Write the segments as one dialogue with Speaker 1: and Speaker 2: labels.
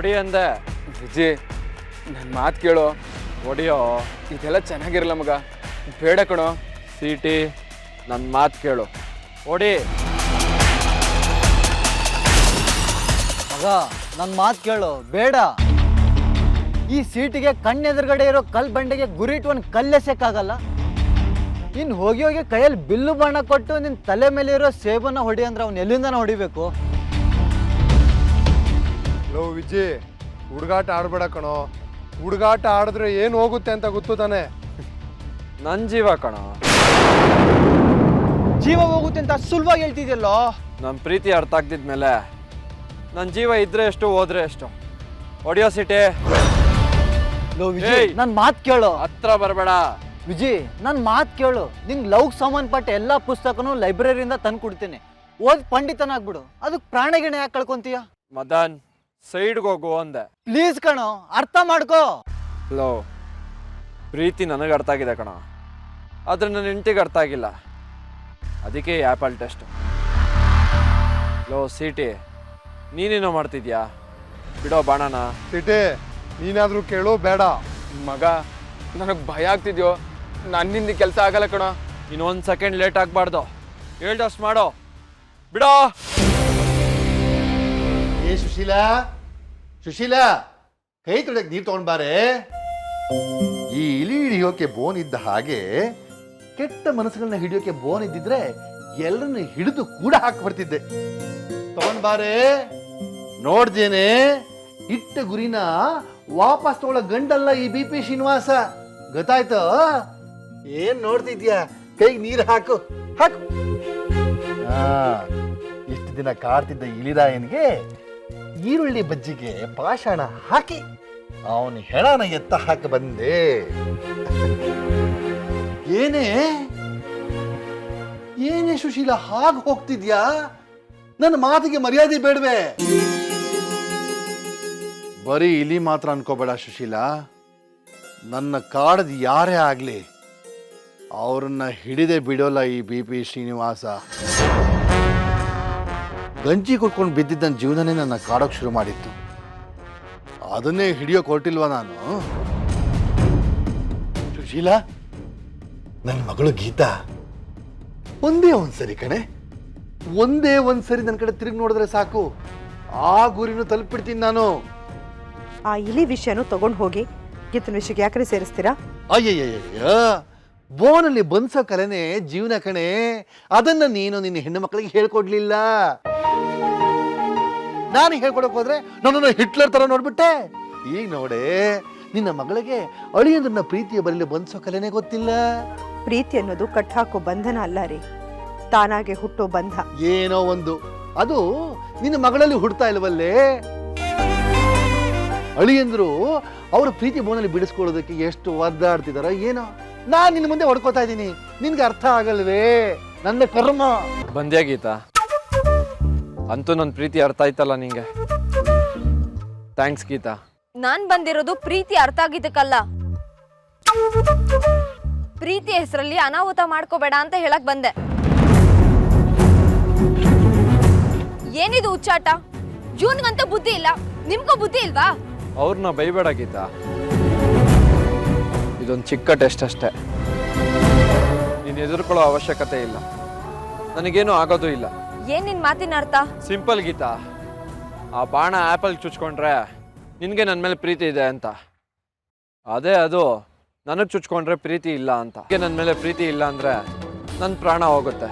Speaker 1: ಹೊಡಿ ಅಂದೆ.
Speaker 2: ವಿಜಿ ನನ್ನ ಮಾತು ಕೇಳೋ,
Speaker 1: ಹೊಡಿಯೋ.
Speaker 2: ಇದೆಲ್ಲ ಚೆನ್ನಾಗಿರಲ್ಲ ಮಗ, ಬೇಡ ಕಣೋ.
Speaker 1: ಸಿಟಿ ನನ್ನ ಮಾತು ಕೇಳು, ಹೊಡಿ.
Speaker 3: ಮಗ ನನ್ನ ಮಾತು ಕೇಳು, ಬೇಡ. ಈ ಸೀಟಿಗೆ ಕಣ್ಣೆದುರುಗಡೆ ಇರೋ ಕಲ್ ಬಂಡೆಗೆ ಗುರಿ ಇಟ್ಕೊಂಡು ಕಲ್ಲೆಸಕ್ಕಾಗಲ್ಲ. ಇನ್ನು ಹೋಗಿ ಹೋಗಿ ಕೈಯಲ್ಲಿ ಬಿಲ್ಲು ಬಣ್ಣ ಕೊಟ್ಟು ನಿನ್ನ ತಲೆ ಮೇಲೆ ಇರೋ ಸೇಬನ್ನ ಹೊಡಿ ಅಂದ್ರೆ ಅವ್ನು ಎಲ್ಲಿಂದನ ಹೊಡಿಬೇಕು?
Speaker 4: ಲೋ ವಿಜಿ, ಹುಡುಗಾಟ ಆಡಬೇಡ ಕಣೋ. ಹುಡುಗಾಟ ಆಡಿದ್ರೆ ಏನು ಹೋಗುತ್ತೆ ಅಂತ ಗೊತ್ತು ತಾನೆ.
Speaker 1: ನನ್ನ ಜೀವ ಕಣ.
Speaker 3: ಜೀವ ಹೋಗುತ್ತೆ ಅಂತ ಸುಲಭವಾಗಿ ಹೇಳ್ತಿದ್ಯಲ್ಲೋ.
Speaker 1: ನಮ್ಮ ಪ್ರೀತಿ ಅರ್ಥ ಆಗ್ತಿದ್ಮೇಲೆ ನನ್ನ ಜೀವ ಇದ್ರೆ ಎಷ್ಟು ಹೋದ್ರೆ ಎಷ್ಟು. ಹೊಡಿಯೋ ಸಿಟಿ.
Speaker 3: ಲೋ ವಿಜಯ್, ನನ್ನ ಮಾತು ಕೇಳು.
Speaker 1: ಹತ್ರ ಬರಬೇಡ.
Speaker 3: ವಿಜಯ್, ನನ್ನ ಮಾತು ಕೇಳು. ನಿಂಗೆ ಲವ್ಗೆ ಸಂಬಂಧಪಟ್ಟ ಎಲ್ಲ ಪುಸ್ತಕನೂ ಲೈಬ್ರರಿಯಿಂದ ತಂದು ಕೊಡ್ತೀನಿ. ಓದ್ ಪಂಡಿತನಾಗ್ಬಿಡು. ಅದಕ್ಕೆ ಪ್ರಾಣಗಿಣ ಯಾಕೆ ಕಳ್ಕೊಂತೀಯ?
Speaker 1: ಮದನ್, ಸೈಡ್ಗೆ ಹೋಗು ಅಂದೆ.
Speaker 3: ಪ್ಲೀಸ್ ಕಣೋ, ಅರ್ಥ ಮಾಡ್ಕೋ.
Speaker 1: ಲೋ, ಪ್ರೀತಿ ನನಗೆ ಅರ್ಥ ಆಗಿದೆ ಕಣ, ಆದರೆ ನನ್ನ ಹೆಂಡತಿಗೆ ಅರ್ಥ ಆಗಿಲ್ಲ. ಅದಕ್ಕೆ ಈ ಆ್ಯಪಲ್ ಟೆಸ್ಟ್. ಲೋ ಸಿಟಿ, ನೀನೇನೋ ಮಾಡ್ತಿದ್ಯಾ? ಬಿಡೋ ಬಾಣನ.
Speaker 4: ಸಿಟಿ, ನೀನಾದರೂ ಕೇಳು, ಬೇಡ.
Speaker 2: ಮಗ ನನಗೆ ಭಯ ಆಗ್ತಿದ್ಯೋ, ನನ್ನಿಂದ ಕೆಲಸ ಆಗಲ್ಲ ಕಣೋ.
Speaker 1: ಇನ್ನೊಂದು ಸೆಕೆಂಡ್ ಲೇಟ್ ಆಗಬಾರ್ದು. ಹೇಳ್ದಷ್ಟು ಮಾಡೋ, ಬಿಡೋ.
Speaker 5: ಏ ಸುಶೀಲಾ, ಸುಶೀಲಾ, ಕೈ ತೊಳೆಯಕ್ಕೆ ನೀರು ತಗೊಂಡ್ಬಾರೆ. ಈ ಇಲಿ ಹಿಡಿಯೋಕೆ ಬೋನ್ ಇದ್ದ ಹಾಗೆ ಕೆಟ್ಟ ಮನಸ್ಸುಗಳನ್ನ ಹಿಡಿಯೋಕೆ ಬೋನ್ ಇದ್ದಿದ್ರೆ ಎಲ್ಲರನ್ನು ಹಿಡಿದು ಕೂಡ ಹಾಕ್ಬರ್ತಿದ್ದೆ. ತಗೊಂಡ್ಬಾರೆ. ನೋಡ್ದೇನೆ, ಇಟ್ಟ ಗುರಿನ ವಾಪಸ್ ತಗೊಳ್ಳೋ ಗಂಡಲ್ಲ ಈ ಬಿ ಪಿ ಶ್ರೀನಿವಾಸ. ಗೊತ್ತಾಯ್ತು? ಏನ್ ನೋಡ್ತಿದ್ಯಾ? ಕೈಗೆ ನೀರು ಹಾಕು, ಹಾಕು. ಇಷ್ಟು ದಿನ ಕಾಡ್ತಿದ್ದ ಇಲಿರಾಯನ್ಗೆ ಈರುಳ್ಳಿ ಬಜ್ಜಿಗೆ ಪಾಷಾಣ ಹಾಕಿ ಅವನ ಹೆಣನ ಎತ್ತ ಹಾಕಿ ಬಂದೆ. ಏನೇ ಏನೇ ಸುಶೀಲ, ಹಾಗೆ ಹೋಗ್ತಿದ್ಯಾ? ನನ್ನ ಮಾತಿಗೆ ಮರ್ಯಾದೆ ಬೇಡವೆ? ಬರೀ ಇಲಿ ಮಾತ್ರ ಅನ್ಕೋಬೇಡ ಸುಶೀಲ. ನನ್ನ ಕಾಡದ ಯಾರೇ ಆಗ್ಲಿ ಅವ್ರನ್ನ ಹಿಡಿದೇ ಬಿಡೋಲ್ಲ ಈ ಬಿ ಪಿ ಶ್ರೀನಿವಾಸ. ಗಂಜಿ ಕುಡ್ಕೊಂಡು ಬಿದ್ದಿದ್ದ ನನ್ನ ಜೀವನನೇ ನನ್ನ ಕಾಡೋಕೆ ಶುರು ಮಾಡಿತ್ತು. ಅದನ್ನೇ ಹಿಡಿಯೋಕೆ ಹೊರಟಿಲ್ವ ನಾನು? ಸುಶೀಲ, ನನ್ನ ಮಗಳು ಗೀತಾ ಒಂದೇ ಒಂದ್ಸರಿ ಕಣೆ, ಒಂದೇ ಒಂದ್ಸರಿ ನನ್ನ ಕಡೆ ತಿರುಗಿ ನೋಡಿದ್ರೆ ಸಾಕು, ಆ ಗುರಿನೂ ತಲುಪಿಡ್ತೀನಿ ನಾನು.
Speaker 6: ಆ ಇಲಿ ವಿಷಯನೂ ತಗೊಂಡು ಹೋಗಿ ಗೀತನ ವಿಷಯಕ್ಕೆ ಯಾಕ್ರೆ ಸೇರಿಸ್ತೀರಾ?
Speaker 5: ಅಯ್ಯಯ್ಯ, ಬೋನಲ್ಲಿ ಬಂದ್ಸೋ ಕಲೆನೇ ಜೀವನ ಕಣೆ. ಅದನ್ನ ನೀನು ನಿನ್ನ ಹೆಣ್ಣು ಮಕ್ಕಳಿಗೆ ಹೇಳ್ಕೊಡ್ಲಿಲ್ಲ. ನಾನು ಹೇಳ್ಕೊಡಕ್ ಹೋದ್ರೆ ನನ್ನನ್ನು ಹಿಟ್ಲರ್ ತರ ನೋಡ್ಬಿಟ್ಟೆ. ಈಗ ನೋಡೆ, ನಿನ್ನ ಮಗಳಿಗೆ ಅಳಿಯಂದ್ರನ್ನ ಪ್ರೀತಿಯ ಬರಲಿ ಬಂದ್ಸೋ ಕಲೆನೇ ಗೊತ್ತಿಲ್ಲ.
Speaker 6: ಪ್ರೀತಿ ಅನ್ನೋದು ಕಟ್ಟಾಕೋ ಬಂಧನ ಅಲ್ಲ ರೀ, ತಾನಾಗೆ ಹುಟ್ಟೋ ಬಂಧ.
Speaker 5: ಏನೋ ಒಂದು, ಅದು ನಿನ್ನ ಮಗಳಲ್ಲಿ ಹುಡ್ತಾ ಇಲ್ವಲ್ಲೇ. ಅಳಿಯಂದ್ರು ಅವ್ರ ಪ್ರೀತಿ ಬೋನಲ್ಲಿ ಬಿಡಿಸ್ಕೊಳ್ಳೋದಕ್ಕೆ ಎಷ್ಟು ಒದ್ದಾಡ್ತಿದಾರ ಏನೋ. ನಾನ್ ನಿನ್ನ ಮುಂದೆ ಹೊಡ್ಕೋತಾ ಇದ್ದೀನಿ, ನಿನ್ಗೆ ಅರ್ಥ ಆಗಲ್ವೇ? ನನ್ನ ಕರ್ಮ.
Speaker 1: ಬಂದ್ಯಾ ಗೀತಾ? ಅಂತೂ ನನ್ನ ಪ್ರೀತಿ ಅರ್ಥ ಆಯ್ತಲ್ಲ ನಿಂಗೆ. ಥ್ಯಾಂಕ್ಸ್ ಗೀತಾ.
Speaker 7: ನಾನ್ ಬಂದಿರೋದು ಪ್ರೀತಿ ಅರ್ಥ ಆಗಿದ್ದಕ್ಕಲ್ಲ, ಪ್ರೀತಿ ಹೆಸರಲ್ಲಿ ಅನಾಹುತ ಮಾಡ್ಕೋಬೇಡ ಅಂತ ಹೇಳಕ್ ಬಂದೆ. ಏನಿದು ಹುಚ್ಚಾಟ? ಜೂನ್ಗಂತ ಬುದ್ಧಿ ಇಲ್ಲ, ನಿಮ್ಗೂ ಬುದ್ಧಿ ಇಲ್ವಾ?
Speaker 1: ಅವ್ರನ್ನ ಬೈಬೇಡ ಗೀತಾ, ಇದೊಂದು ಚಿಕ್ಕ ಟೆಸ್ಟ್ ಅಷ್ಟೇ. ನೀನು ಎದುರ್ಕೊಳ್ಳೋ ಅವಶ್ಯಕತೆ ಇಲ್ಲ, ನನಗೇನು ಆಗೋದು ಇಲ್ಲ.
Speaker 7: ಏನ್ ನಿನ್ ಮಾತಿನ ಅರ್ಥ?
Speaker 1: ಸಿಂಪಲ್ ಗೀತಾ, ಆ ಬಾಣ ಆ್ಯಪಲ್ ಚುಚ್ಕೊಂಡ್ರೆ ನಿನಗೆ ನನ್ನ ಮೇಲೆ ಪ್ರೀತಿ ಇದೆ ಅಂತ, ಅದೇ ಅದು ನನಗೆ ಚುಚ್ಕೊಂಡ್ರೆ ಪ್ರೀತಿ ಇಲ್ಲ ಅಂತ. ನನ್ನ ಮೇಲೆ ಪ್ರೀತಿ ಇಲ್ಲ ಅಂದರೆ ನನ್ನ ಪ್ರಾಣ ಹೋಗುತ್ತೆ.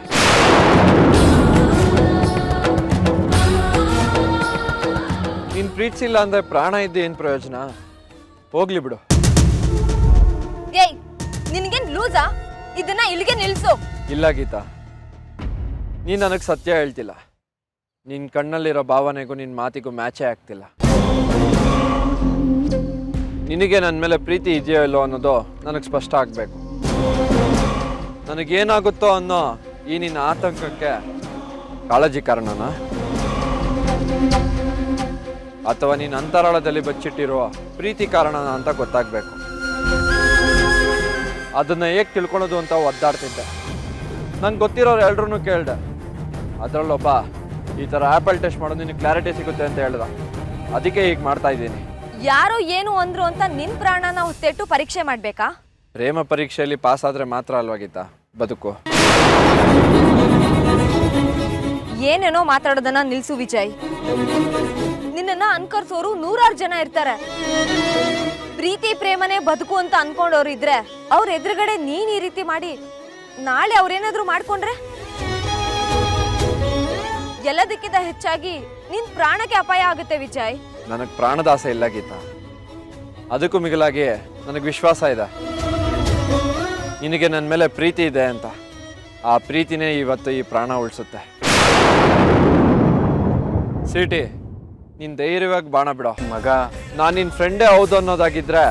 Speaker 1: ನೀನು ಪ್ರೀತಿಸಿಲ್ಲ ಅಂದರೆ ಪ್ರಾಣ ಇದ್ದು ಏನು ಪ್ರಯೋಜನ? ಹೋಗ್ಲಿ ಬಿಡು.
Speaker 7: ಏಯ್, ನಿನ್ಗೇನ್ ಲೂಸಾ? ಇದನ್ನ ಇಲ್ಲಿಗೆ ನಿಲ್ಸು.
Speaker 1: ಇಲ್ಲ ಗೀತಾ, ನೀನು ನನಗೆ ಸತ್ಯ ಹೇಳ್ತಿಲ್ಲ. ನಿನ್ನ ಕಣ್ಣಲ್ಲಿರೋ ಭಾವನೆಗೂ ನಿನ್ನ ಮಾತಿಗೂ ಮ್ಯಾಚೇ ಆಗ್ತಿಲ್ಲ. ನಿನಗೆ ನನ್ನ ಮೇಲೆ ಪ್ರೀತಿ ಇದೆಯೋ ಇಲ್ಲೋ ಅನ್ನೋದು ನನಗೆ ಸ್ಪಷ್ಟ ಆಗಬೇಕು. ನನಗೇನಾಗುತ್ತೋ ಅನ್ನೋ ಈ ನಿನ್ನ ಆತಂಕಕ್ಕೆ ಕಾಳಜಿ ಕಾರಣನಾ, ಅಥವಾ ನೀನು ಅಂತರಾಳದಲ್ಲಿ ಬಚ್ಚಿಟ್ಟಿರುವ ಪ್ರೀತಿ ಕಾರಣನ ಅಂತ ಗೊತ್ತಾಗಬೇಕು. ಅದನ್ನು ಹೇಗೆ ತಿಳ್ಕೊಳ್ಳೋದು ಅಂತ ಒದ್ದಾಡ್ತಿದ್ದೆ. ನಂಗೆ ಗೊತ್ತಿರೋರು ಎಲ್ರೂ ಕೇಳಿದೆ, ಅದರಲ್ಲೊಬ್ಬ ಈ ಥರ ಆ್ಯಪಲ್ ಟೆಸ್ಟ್ ಮಾಡೋದು ನಿನಗೆ ಕ್ಲಾರಿಟಿ ಸಿಗುತ್ತೆ ಅಂತ ಹೇಳ್ದ. ಅದಕ್ಕೆ ಹೀಗೆ ಮಾಡ್ತಾ ಇದ್ದೀನಿ.
Speaker 7: ಯಾರೋ ಏನು ಅಂದ್ರು ಅಂತ ನಿನ್ ಪ್ರಾಣನ ಹೊತ್ತಿಟ್ಟು ಪರೀಕ್ಷೆ ಮಾಡ್ಬೇಕಾ?
Speaker 1: ಪ್ರೇಮ ಪರೀಕ್ಷೆಯಲ್ಲಿ ಪಾಸ್ ಆದರೆ ಮಾತ್ರ ಅಲ್ವಾ ಗೀತಾ ಬದುಕು.
Speaker 7: ಏನೇನೋ ಮಾತಾಡೋದನ್ನ ನಿಲ್ಸು ವಿಜಯ್. ನಿನ್ನನ್ನ ಅನ್ಕರ್ಸೋರು ನೂರಾರು ಜನ ಇರ್ತಾರೆ. ಪ್ರೀತಿ ಪ್ರೇಮನೇ ಬದುಕು ಅಂತ ಅನ್ಕೊಂಡವ್ರು ಇದ್ರೆ ಅವ್ರ ಎದುರುಗಡೆ ನೀನ್ ಈ ರೀತಿ ಮಾಡಿ ನಾಳೆ ಅವ್ರೇನಾದ್ರೂ ಮಾಡ್ಕೊಂಡ್ರೆ ಎಲ್ಲದಕ್ಕಿಂತ ಹೆಚ್ಚಾಗಿ ನಿನ್ ಪ್ರಾಣಕ್ಕೆ ಅಪಾಯ ಆಗುತ್ತೆ ವಿಜಯ್.
Speaker 1: ನನಗೆ ಪ್ರಾಣದ ಆಸೆ ಇಲ್ಲ ಗೀತಾ. ಅದಕ್ಕೂ ಮಿಗಿಲಾಗಿ ನನಗೆ ವಿಶ್ವಾಸ ಇದೆ ನಿನಗೆ ನನ್ನ ಮೇಲೆ ಪ್ರೀತಿ ಇದೆ ಅಂತ. ಆ ಪ್ರೀತಿನೇ ಇವತ್ತು ಈ ಪ್ರಾಣ ಉಳಿಸುತ್ತೆ. ಸಿಟಿ ನೀನು ಧೈರ್ಯವಾಗಿ ಬಾಣ ಬಿಡೋ
Speaker 2: ಮಗ,
Speaker 1: ನಾನು ನಿನ್ನ ಫ್ರೆಂಡೇ ಹೌದು ಅನ್ನೋದಾಗಿದ್ರೆ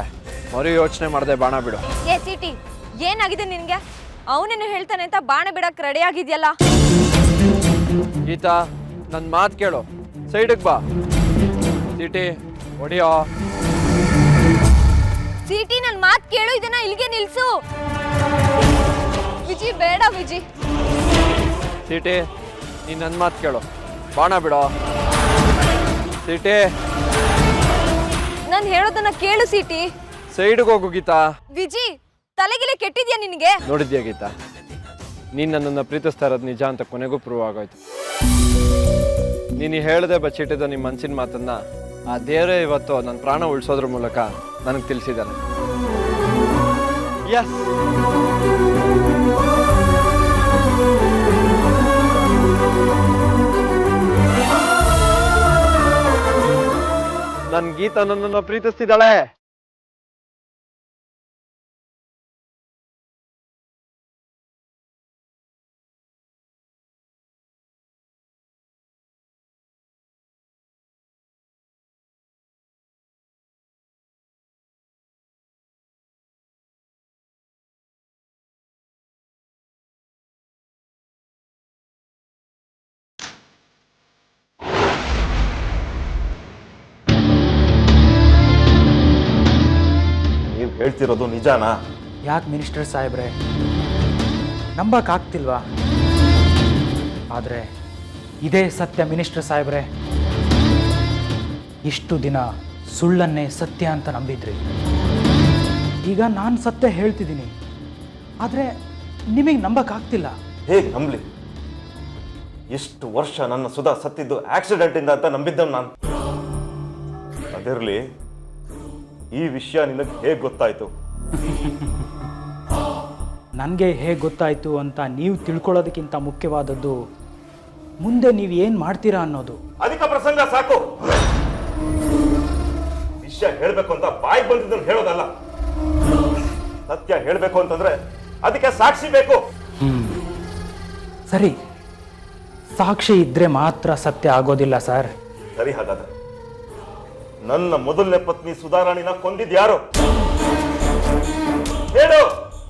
Speaker 1: ಮರು ಯೋಚನೆ ಮಾಡದೆ ಬಾಣ ಬಿಡು.
Speaker 7: ಏ ಸಿಟಿ, ಏನಾಗಿದೆ ನಿನ್ಗೆ? ಅವನೇನು ಹೇಳ್ತಾನೆ ಅಂತ ಬಾಣ ಬಿಡಕ್ ರೆಡಿ ಆಗಿದ್ಯಲ್ಲ.
Speaker 1: ಗೀತಾ ನನ್ನ ಮಾತು ಕೇಳು, ಸೈಡಿಗೆ ಬಾ. ಸಿಟಿ ಹೊಡಿಯೋ.
Speaker 7: ಸಿಟಿ ನನ್ ಮಾತ್ ಕೇಳು, ಇದನ್ನ ಇಲ್ಲಿಗೆ ನಿಲ್ಸು. ವಿಜಿ ಬೇಡ ವಿಜಿ.
Speaker 1: ಸಿಟಿ ನೀನು ನನ್ನ ಮಾತು ಕೇಳು, ಬಾಣ ಬಿಡೋ. ಸಿಟಿ
Speaker 7: ನಾನು ಹೇಳೋದನ್ನ ಕೇಳು ಸಿಟಿ.
Speaker 1: ಸೈಡ್ಗೆ ಹೋಗು ಗೀತಾ.
Speaker 7: ವಿಜಿ ತಲೆಗಿಲೆ ಕೆಟ್ಟಿದ್ಯಾ ನಿನಗೆ?
Speaker 1: ನೋಡಿದ್ಯಾ ಗೀತಾ, ನೀನು ನನ್ನನ್ನು ಪ್ರೀತಿಸ್ತಾ ಇರೋದು ನಿಜ ಅಂತ ಕೊನೆಗೂ ಪ್ರೂವ್ ಆಗೋಯ್ತು. ನೀನು ಹೇಳ್ದೆ ಬಚ್ಚಿಟ್ಟಿದ್ದ ನಿಮ್ಮ ಮನಸ್ಸಿನ ಮಾತನ್ನ ಆ ದೇವರೇ ಇವತ್ತು ನನ್ನ ಪ್ರಾಣ ಉಳಿಸೋದ್ರ ಮೂಲಕ ನನಗೆ ತಿಳಿಸಿದ್ದಾನೆ. ಎಸ್, ನನ್ನ ಗೀತಾ ನನ್ನನ್ನು ಪ್ರೀತಿಸ್ತಿದ್ದಾಳೆ.
Speaker 8: ನೀವು ಹೇಳ್ತಿರೋದು ನಿಜಾನಾ?
Speaker 9: ಯಾಕೆ ಮಿನಿಸ್ಟರ್ ಸಾಹೇಬ್ರೆ ನಂಬಕ್ಕಾಗ್ತಿಲ್ವಾ? ಆದರೆ ಇದೇ ಸತ್ಯ ಮಿನಿಸ್ಟರ್ ಸಾಹೇಬ್ರೆ. ಇಷ್ಟು ದಿನ ಸುಳ್ಳನ್ನೇ ಸತ್ಯ ಅಂತ ನಂಬಿದ್ರಿ. ಈಗ ನಾನು ಸತ್ಯ ಹೇಳ್ತಿದ್ದೀನಿ, ಆದರೆ ನಿಮಗೆ ನಂಬಕ್ಕಾಗ್ತಿಲ್ಲ.
Speaker 8: ಹೇಗೆ ನಂಬಲಿ? ಎಷ್ಟು ವರ್ಷ ನನ್ನ ಸುಧಾ ಸತ್ತಿದ್ದು ಆಕ್ಸಿಡೆಂಟಿಂದ ಅಂತ ನಂಬಿದ್ದ ನಾನು. ಅದಿರಲಿ, ಈ ವಿಷಯ ನಿನಗೆ ಹೇಗೆ ಗೊತ್ತಾಯ್ತು?
Speaker 9: ನನಗೆ ಹೇಗೆ ಗೊತ್ತಾಯಿತು ಅಂತ ನೀವು ತಿಳ್ಕೊಳ್ಳೋದಕ್ಕಿಂತ ಮುಖ್ಯವಾದದ್ದು ಮುಂದೆ ನೀವು ಏನು ಮಾಡ್ತೀರಾ ಅನ್ನೋದು.
Speaker 8: ಅಧಿಕ ಪ್ರಸಂಗ ಸಾಕು. ವಿಷಯ ಹೇಳಬೇಕು ಅಂತ ಬಾಯಿ ಬಂದಿದ್ದನ್ನು ಹೇಳೋದಲ್ಲ. ಸತ್ಯ ಹೇಳಬೇಕು ಅಂತಂದ್ರೆ ಅದಕ್ಕೆ ಸಾಕ್ಷಿ ಬೇಕು.
Speaker 9: ಸರಿ, ಸಾಕ್ಷಿ ಇದ್ರೆ ಮಾತ್ರ ಸತ್ಯ ಆಗೋದಿಲ್ಲ ಸರ್.
Speaker 8: ಸರಿ, ಹಾಗಾದ್ರೆ ನನ್ನ ಮೊದಲನೇ ಪತ್ನಿ ಸುಧಾರಾಣಿನ ಕೊಂದಿದ್ಯಾರು? ಹೇಳು,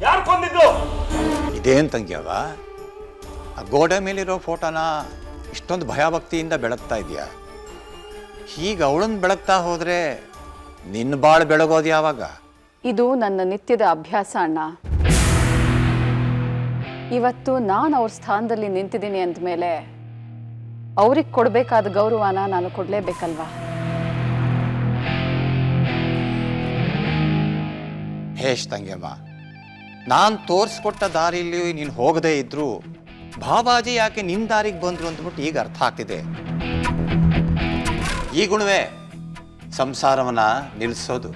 Speaker 8: ಯಾರು ಕೊಂದಿದ್ದು?
Speaker 10: ಇದೇನು ತಂಗ್ಯವ, ಆ ಗೋಡೆ ಮೇಲಿರೋ ಫೋಟೋನ ಇಷ್ಟೊಂದು ಭಯಭಕ್ತಿಯಿಂದ ಬೆಳಗ್ತಾ ಇದೆಯಾ? ಹೀಗೆ ಅವಳನ್ನು ಬೆಳಗ್ತಾ ಹೋದರೆ ನಿನ್ನ ಬಾಳು ಬೆಳಗೋದು ಯಾವಾಗ?
Speaker 11: ಇದು ನನ್ನ ನಿತ್ಯದ ಅಭ್ಯಾಸ ಅಣ್ಣ. ಇವತ್ತು ನಾನು ಅವ್ರ ಸ್ಥಾನದಲ್ಲಿ ನಿಂತಿದ್ದೀನಿ ಅಂದಮೇಲೆ ಅವ್ರಿಗೆ ಕೊಡಬೇಕಾದ ಗೌರವನ ನಾನು ಕೊಡಲೇಬೇಕಲ್ವಾ?
Speaker 10: ಹೇಶ್ ತಂಗ್ಯಮ್ಮ, ನಾನು ತೋರಿಸ್ಕೊಟ್ಟ ದಾರಿಯಲ್ಲಿ ನೀನು ಹೋಗದೇ ಇದ್ರೂ ಬಾಬಾಜಿ ಯಾಕೆ ನಿನ್ನ ದಾರಿಗೆ ಬಂದರು ಅಂದ್ಬಿಟ್ಟು ಈಗ ಅರ್ಥ ಆಗ್ತಿದೆ. ಈ ಗುಣವೇ ಸಂಸಾರವನ್ನ ನಿಲ್ಲಿಸೋದು.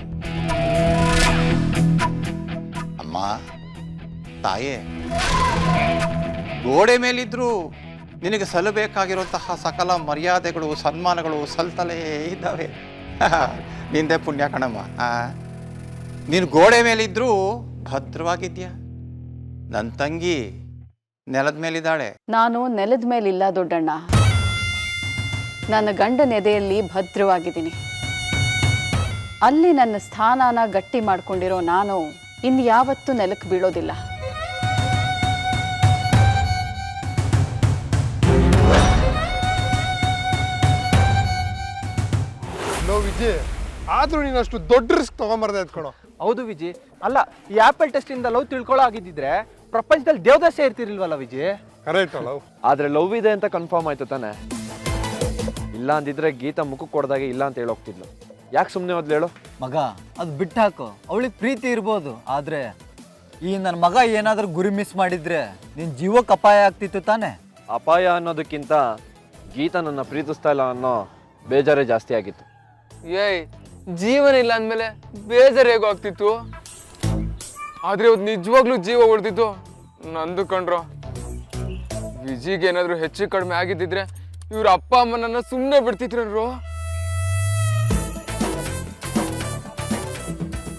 Speaker 10: ಅಮ್ಮ, ತಾಯೇ, ಗೋಡೆ ಮೇಲಿದ್ರೂ ನಿನಗೆ ಸಲ್ಲಬೇಕಾಗಿರುವಂತಹ ಸಕಲ ಮರ್ಯಾದೆಗಳು ಸನ್ಮಾನಗಳು ಸಲ್ತಲೇ ಇದ್ದಾವೆ. ನಿಂದೆ ಪುಣ್ಯ ಕಣಮ್ಮ. ನೀನು ಗೋಡೆ ಮೇಲಿದ್ರೂ ಭದ್ರವಾಗಿದ್ಯಾ. ನನ್ನ ತಂಗಿ ನೆಲದ ಮೇಲಿದ್ದಾಳೆ.
Speaker 11: ನಾನು ನೆಲದ ಮೇಲಿಲ್ಲ ದೊಡ್ಡಣ್ಣ. ನನ್ನ ಗಂಡನ ಎದೆಯಲ್ಲಿ ಭದ್ರವಾಗಿದ್ದೀನಿ. ಅಲ್ಲಿ ನನ್ನ ಸ್ಥಾನನ ಗಟ್ಟಿ ಮಾಡ್ಕೊಂಡಿರೋ ನಾನು ಇನ್ಯಾವತ್ತೂ ನೆಲಕ್ಕೆ ಬೀಳೋದಿಲ್ಲ.
Speaker 4: ಲೋ ವಿಜಯ್, ಆದ್ರೂ ನೀನು ಅಷ್ಟು ದೊಡ್ಡ ರಿಸ್ಕ್ ತಗೊಂಬರ್ದೆ ಎತ್ಕೊಳೋ.
Speaker 3: ಹೌದು ವಿಜಯ್. ಅಲ್ಲ, ಈ ಆಪಲ್ ಟೆಸ್ಟಿಂದ ಲವ್ ತಿಳ್ಕೊಳ್ಳೋ ಆಗಿದ್ದಿದ್ರೆ ಪ್ರಪಂಚದಲ್ಲಿ ದೇವದಾಸೆ ಇರ್ತಿರ್ಲಿಲ್ವಲ್ಲ ವಿಜಯ್?
Speaker 4: Correct love.
Speaker 1: ಆದ್ರೆ ಲವ್ ಇದೆ ಅಂತ ಕನ್ಫರ್ಮ್ ಆಯ್ತು ತಾನೆ. ಇಲ್ಲ ಅಂದಿದ್ರೆ ಗೀತಾ ಮುಖಕ್ಕೆ ಕೊಡ್ದಾಗೆ ಇಲ್ಲ ಅಂತ ಹೇಳೋಗ್ತಿದ್ಲು. ಯಾಕೆ ಸುಮ್ಮನೆ ಹೋದ್ಲು ಹೇಳು?
Speaker 3: ಮಗ ಅದು ಬಿಟ್ಟು ಹಾಕು. ಅವಳಿಗೆ ಪ್ರೀತಿ ಇರ್ಬೋದು, ಆದರೆ ಈ ನನ್ನ ಮಗ ಏನಾದರೂ ಗುರಿ ಮಿಸ್ ಮಾಡಿದ್ರೆ ನಿನ್ನ ಜೀವಕ್ಕೆ ಅಪಾಯ ಆಗ್ತಿತ್ತು ತಾನೆ.
Speaker 1: ಅಪಾಯ ಅನ್ನೋದಕ್ಕಿಂತ ಗೀತಾ ನನ್ನ ಪ್ರೀತಿಸ್ತಾ ಇಲ್ಲ ಅನ್ನೋ ಬೇಜಾರೇ ಜಾಸ್ತಿ ಆಗಿತ್ತು.
Speaker 2: ಏಯ್, ಜೀವನ ಇಲ್ಲ ಅಂದಮೇಲೆ ಬೇಜಾರು ಹೇಗೋ ಆಗ್ತಿತ್ತು. ಆದ್ರೆ ಇವತ್ತು ನಿಜವಾಗ್ಲೂ ಜೀವ ಉಳಿದಿದ್ದು ನಂದು ಕಣ್ರೋ. ವಿಜಿಗೆ ಏನಾದ್ರು ಹೆಚ್ಚು ಕಡಿಮೆ ಆಗಿದ್ದಿದ್ರೆ ಇವ್ರ ಅಪ್ಪ ಅಮ್ಮನನ್ನ ಸುಮ್ಮನೆ ಬಿಡ್ತಿದ್ರನ್ರು.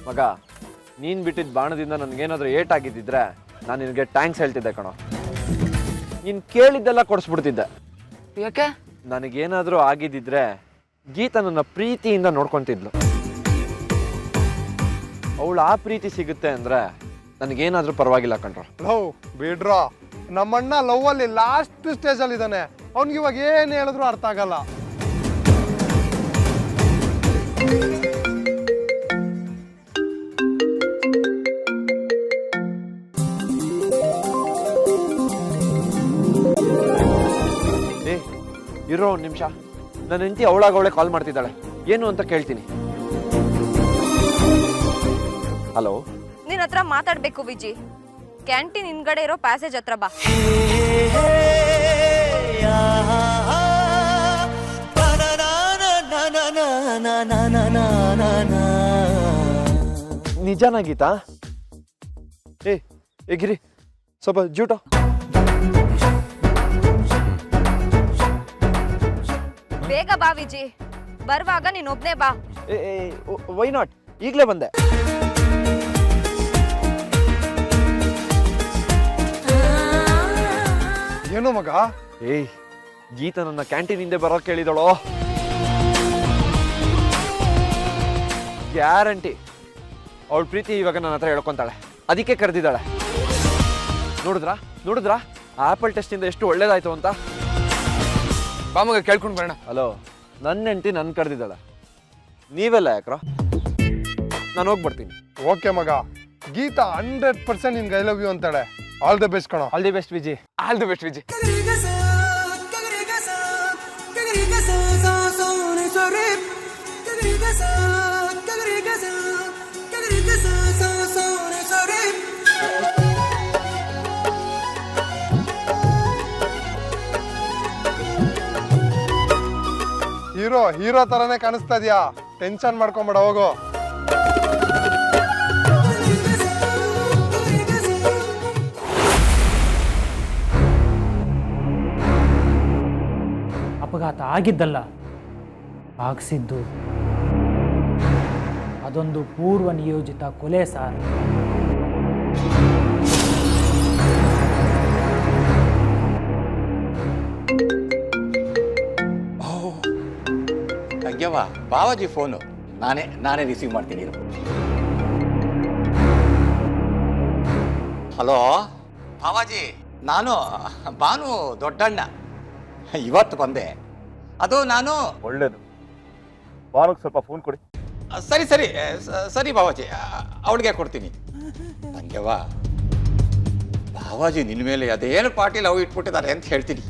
Speaker 1: ಮಗ, ನೀನು ಬಿಟ್ಟಿದ್ದ ಬಾಣದಿಂದ ನನಗೇನಾದರೂ ಏಟ್ ಆಗಿದ್ದಿದ್ರೆ ನಾನು ನಿನಗೆ ಟ್ಯಾಂಕ್ಸ್ ಹೇಳ್ತಿದ್ದೆ ಕಣೋ. ನೀನು ಕೇಳಿದ್ದೆಲ್ಲ ಕೊಡಿಸ್ಬಿಡ್ತಿದ್ದೆ.
Speaker 2: ಯಾಕೆ?
Speaker 1: ನನಗೇನಾದರೂ ಆಗಿದ್ದಿದ್ರೆ ಗೀತಾ ನನ್ನ ಪ್ರೀತಿಯಿಂದ ನೋಡ್ಕೊತಿದ್ಲು. ಅವಳು ಆ ಪ್ರೀತಿ ಸಿಗುತ್ತೆ ಅಂದರೆ ನನಗೇನಾದರೂ ಪರವಾಗಿಲ್ಲ ಕಣ್ರೋ.
Speaker 4: ಲವ್ ಬಿಡ್ರೋ, ನಮ್ಮಣ್ಣ ಲವ್ ಅಲ್ಲಿ ಲಾಸ್ಟ್ ಸ್ಟೇಜ್ ಅಲ್ಲಿ ಇದ್ದಾನೆ. ಅವ್ನಿಗೆ ಇವಾಗ ಏನ್ ಹೇಳಿದ್ರು ಅರ್ಥ ಆಗಲ್ಲ.
Speaker 1: ಏ ಇರೋ ಒಂದು ನಿಮಿಷ, ನನ್ನ ಹೆಂಡತಿ ಅವಳಾಗವಳೆ ಕಾಲ್ ಮಾಡ್ತಿದ್ದಾಳೆ, ಏನು ಅಂತ ಕೇಳ್ತೀನಿ. ಹಲೋ,
Speaker 7: ನಿನ್ನ ಹತ್ರ ಮಾತಾಡ್ಬೇಕು ವಿಜಿ. ಕ್ಯಾಂಟೀನ್ ಹಿಂದ್ಗಡೆ ಇರೋ ಪ್ಯಾಸೇಜ್ ಹತ್ರ ಬಾ.
Speaker 1: ನಿಜನಾ ಗೀತಾ? ಏ ಗಿರಿ, ಸ್ವಲ್ಪ ಜೂಟೋ.
Speaker 7: ಬೇಗ ಬಾ ವಿಜಿ, ಬರುವಾಗ ನೀನೊಬ್ನೇ ಬಾ.
Speaker 1: ವೈ ನಾಟ್, ಈಗಲೇ ಬಂದೆ.
Speaker 4: ಏನೋ ಮಗ?
Speaker 1: ಏಯ್, ಗೀತಾ ನನ್ನ ಕ್ಯಾಂಟೀನ್ ಹಿಂದೆ ಬರೋಕೆ ಕೇಳಿದಳೋ. ಗ್ಯಾರಂಟಿ ಅವಳ ಪ್ರೀತಿ ಇವಾಗ ನನ್ನ ಹತ್ರ ಹೇಳ್ಕೊಂತಾಳೆ, ಅದಕ್ಕೆ ಕರೆದಿದ್ದಾಳೆ. ನೋಡಿದ್ರಾ ಆಪಲ್ ಟೆಸ್ಟಿಂದ ಎಷ್ಟು ಒಳ್ಳೇದಾಯ್ತು ಅಂತ.
Speaker 2: ಬಾಮಗ ಕೇಳ್ಕೊಂಡು ಬರೋಣ.
Speaker 1: ಹಲೋ, ನನ್ನ ಹೆಂಡತಿ ನನ್ನ ಕರೆದಿದ್ದಾಳೆ, ನೀವೆಲ್ಲ ಯಾಕ್ರೋ? ನಾನು ಹೋಗ್ಬರ್ತೀನಿ.
Speaker 4: ಓಕೆ ಮಗ, ಗೀತಾ 100% ನಿನ್ಗೆ ಐ ಲವ್ ಯು ಅಂತಾಳೆ. ಆಲ್ ದ ಬೆಸ್ಟ್ ಕಣೋ.
Speaker 1: All the best Viji.
Speaker 2: All the best Viji.
Speaker 4: Hero ತರನೇ ಕಾಣಿಸ್ತಾ ಇದೆಯಾ? ಟೆನ್ಷನ್ ಮಾಡ್ಕೊಂಬೇಡ, ಹೋಗು.
Speaker 9: ಅಪಘಾತ ಆಗಿದ್ದಲ್ಲ, ಆಗಿಸಿದ್ದು. ಅದೊಂದು ಪೂರ್ವ ನಿಯೋಜಿತ ಕೊಲೆ ಸಾರ್.
Speaker 10: ತಂಗ್ಯವ್ವ, ಬಾವಾಜಿ ಫೋನು. ನಾನೇ ರಿಸೀವ್ ಮಾಡ್ತೀನಿ. ಹಲೋ ಬಾವಾಜಿ, ನಾನು ಭಾನು ದೊಡ್ಡಣ್ಣ. ಇವತ್ತು ಬಂದೆ. ಅದು ನಾನು
Speaker 8: ಒಳ್ಳೇದು, ಬಾನುಗೆ ಸ್ವಲ್ಪ ಫೋನ್ ಕೊಡಿ.
Speaker 10: ಸರಿ ಬಾವಾಜಿ, ಅವಳಿಗೆ ಕೊಡ್ತೀನಿ. ತಂಗ್ಯವ್ವ, ಬಾವಾಜಿ ನಿನ್ನ ಮೇಲೆ ಅದೇನು ಪಾಟೀಲ್ ಅವು ಇಟ್ಬಿಟ್ಟಿದ್ದಾರೆ ಅಂತ ಹೇಳ್ತೀನಿ.